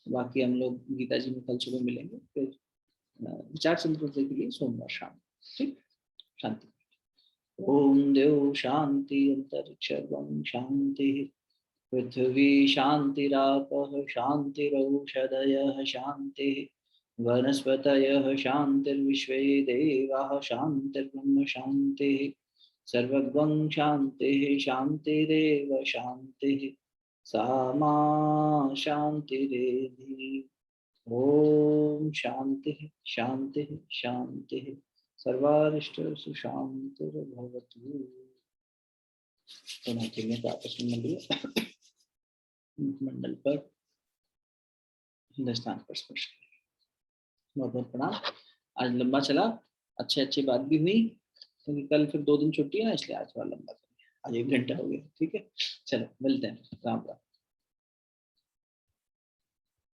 बाकी हम लोग गीता जी में कल सुबह मिलेंगे, फिर विचार संतुलन के लिए सोमवार शाम। ठीक, शांति। ओम देव शांति अंतरिक्ष शांति, पृथ्वी शांतिरापः शांतिरौषधयः शांतिः, वनस्पतयः शांतिर्विश्वे देवाः शांतिर्ब्रह्म शांतिः, सर्वगं शांतिः शांतिरेव शांतिः, सा मा शांतिरेधि। ओम शांतिः शांतिः शांतिः, सर्वारिष्टसु शांतिर्भवतु। तो आपस में मिलिए, मंडल पर हिंदुस्तान पर स्पर्श करें। बहुत बहुत प्रणाम। आज लंबा चला, अच्छी बात भी हुई, क्योंकि कल फिर 2 दिन छुट्टी है ना, इसलिए आज थोड़ा लंबा चला, आज 1 घंटा हो गया। ठीक है, चलो मिलते हैं, राम राम।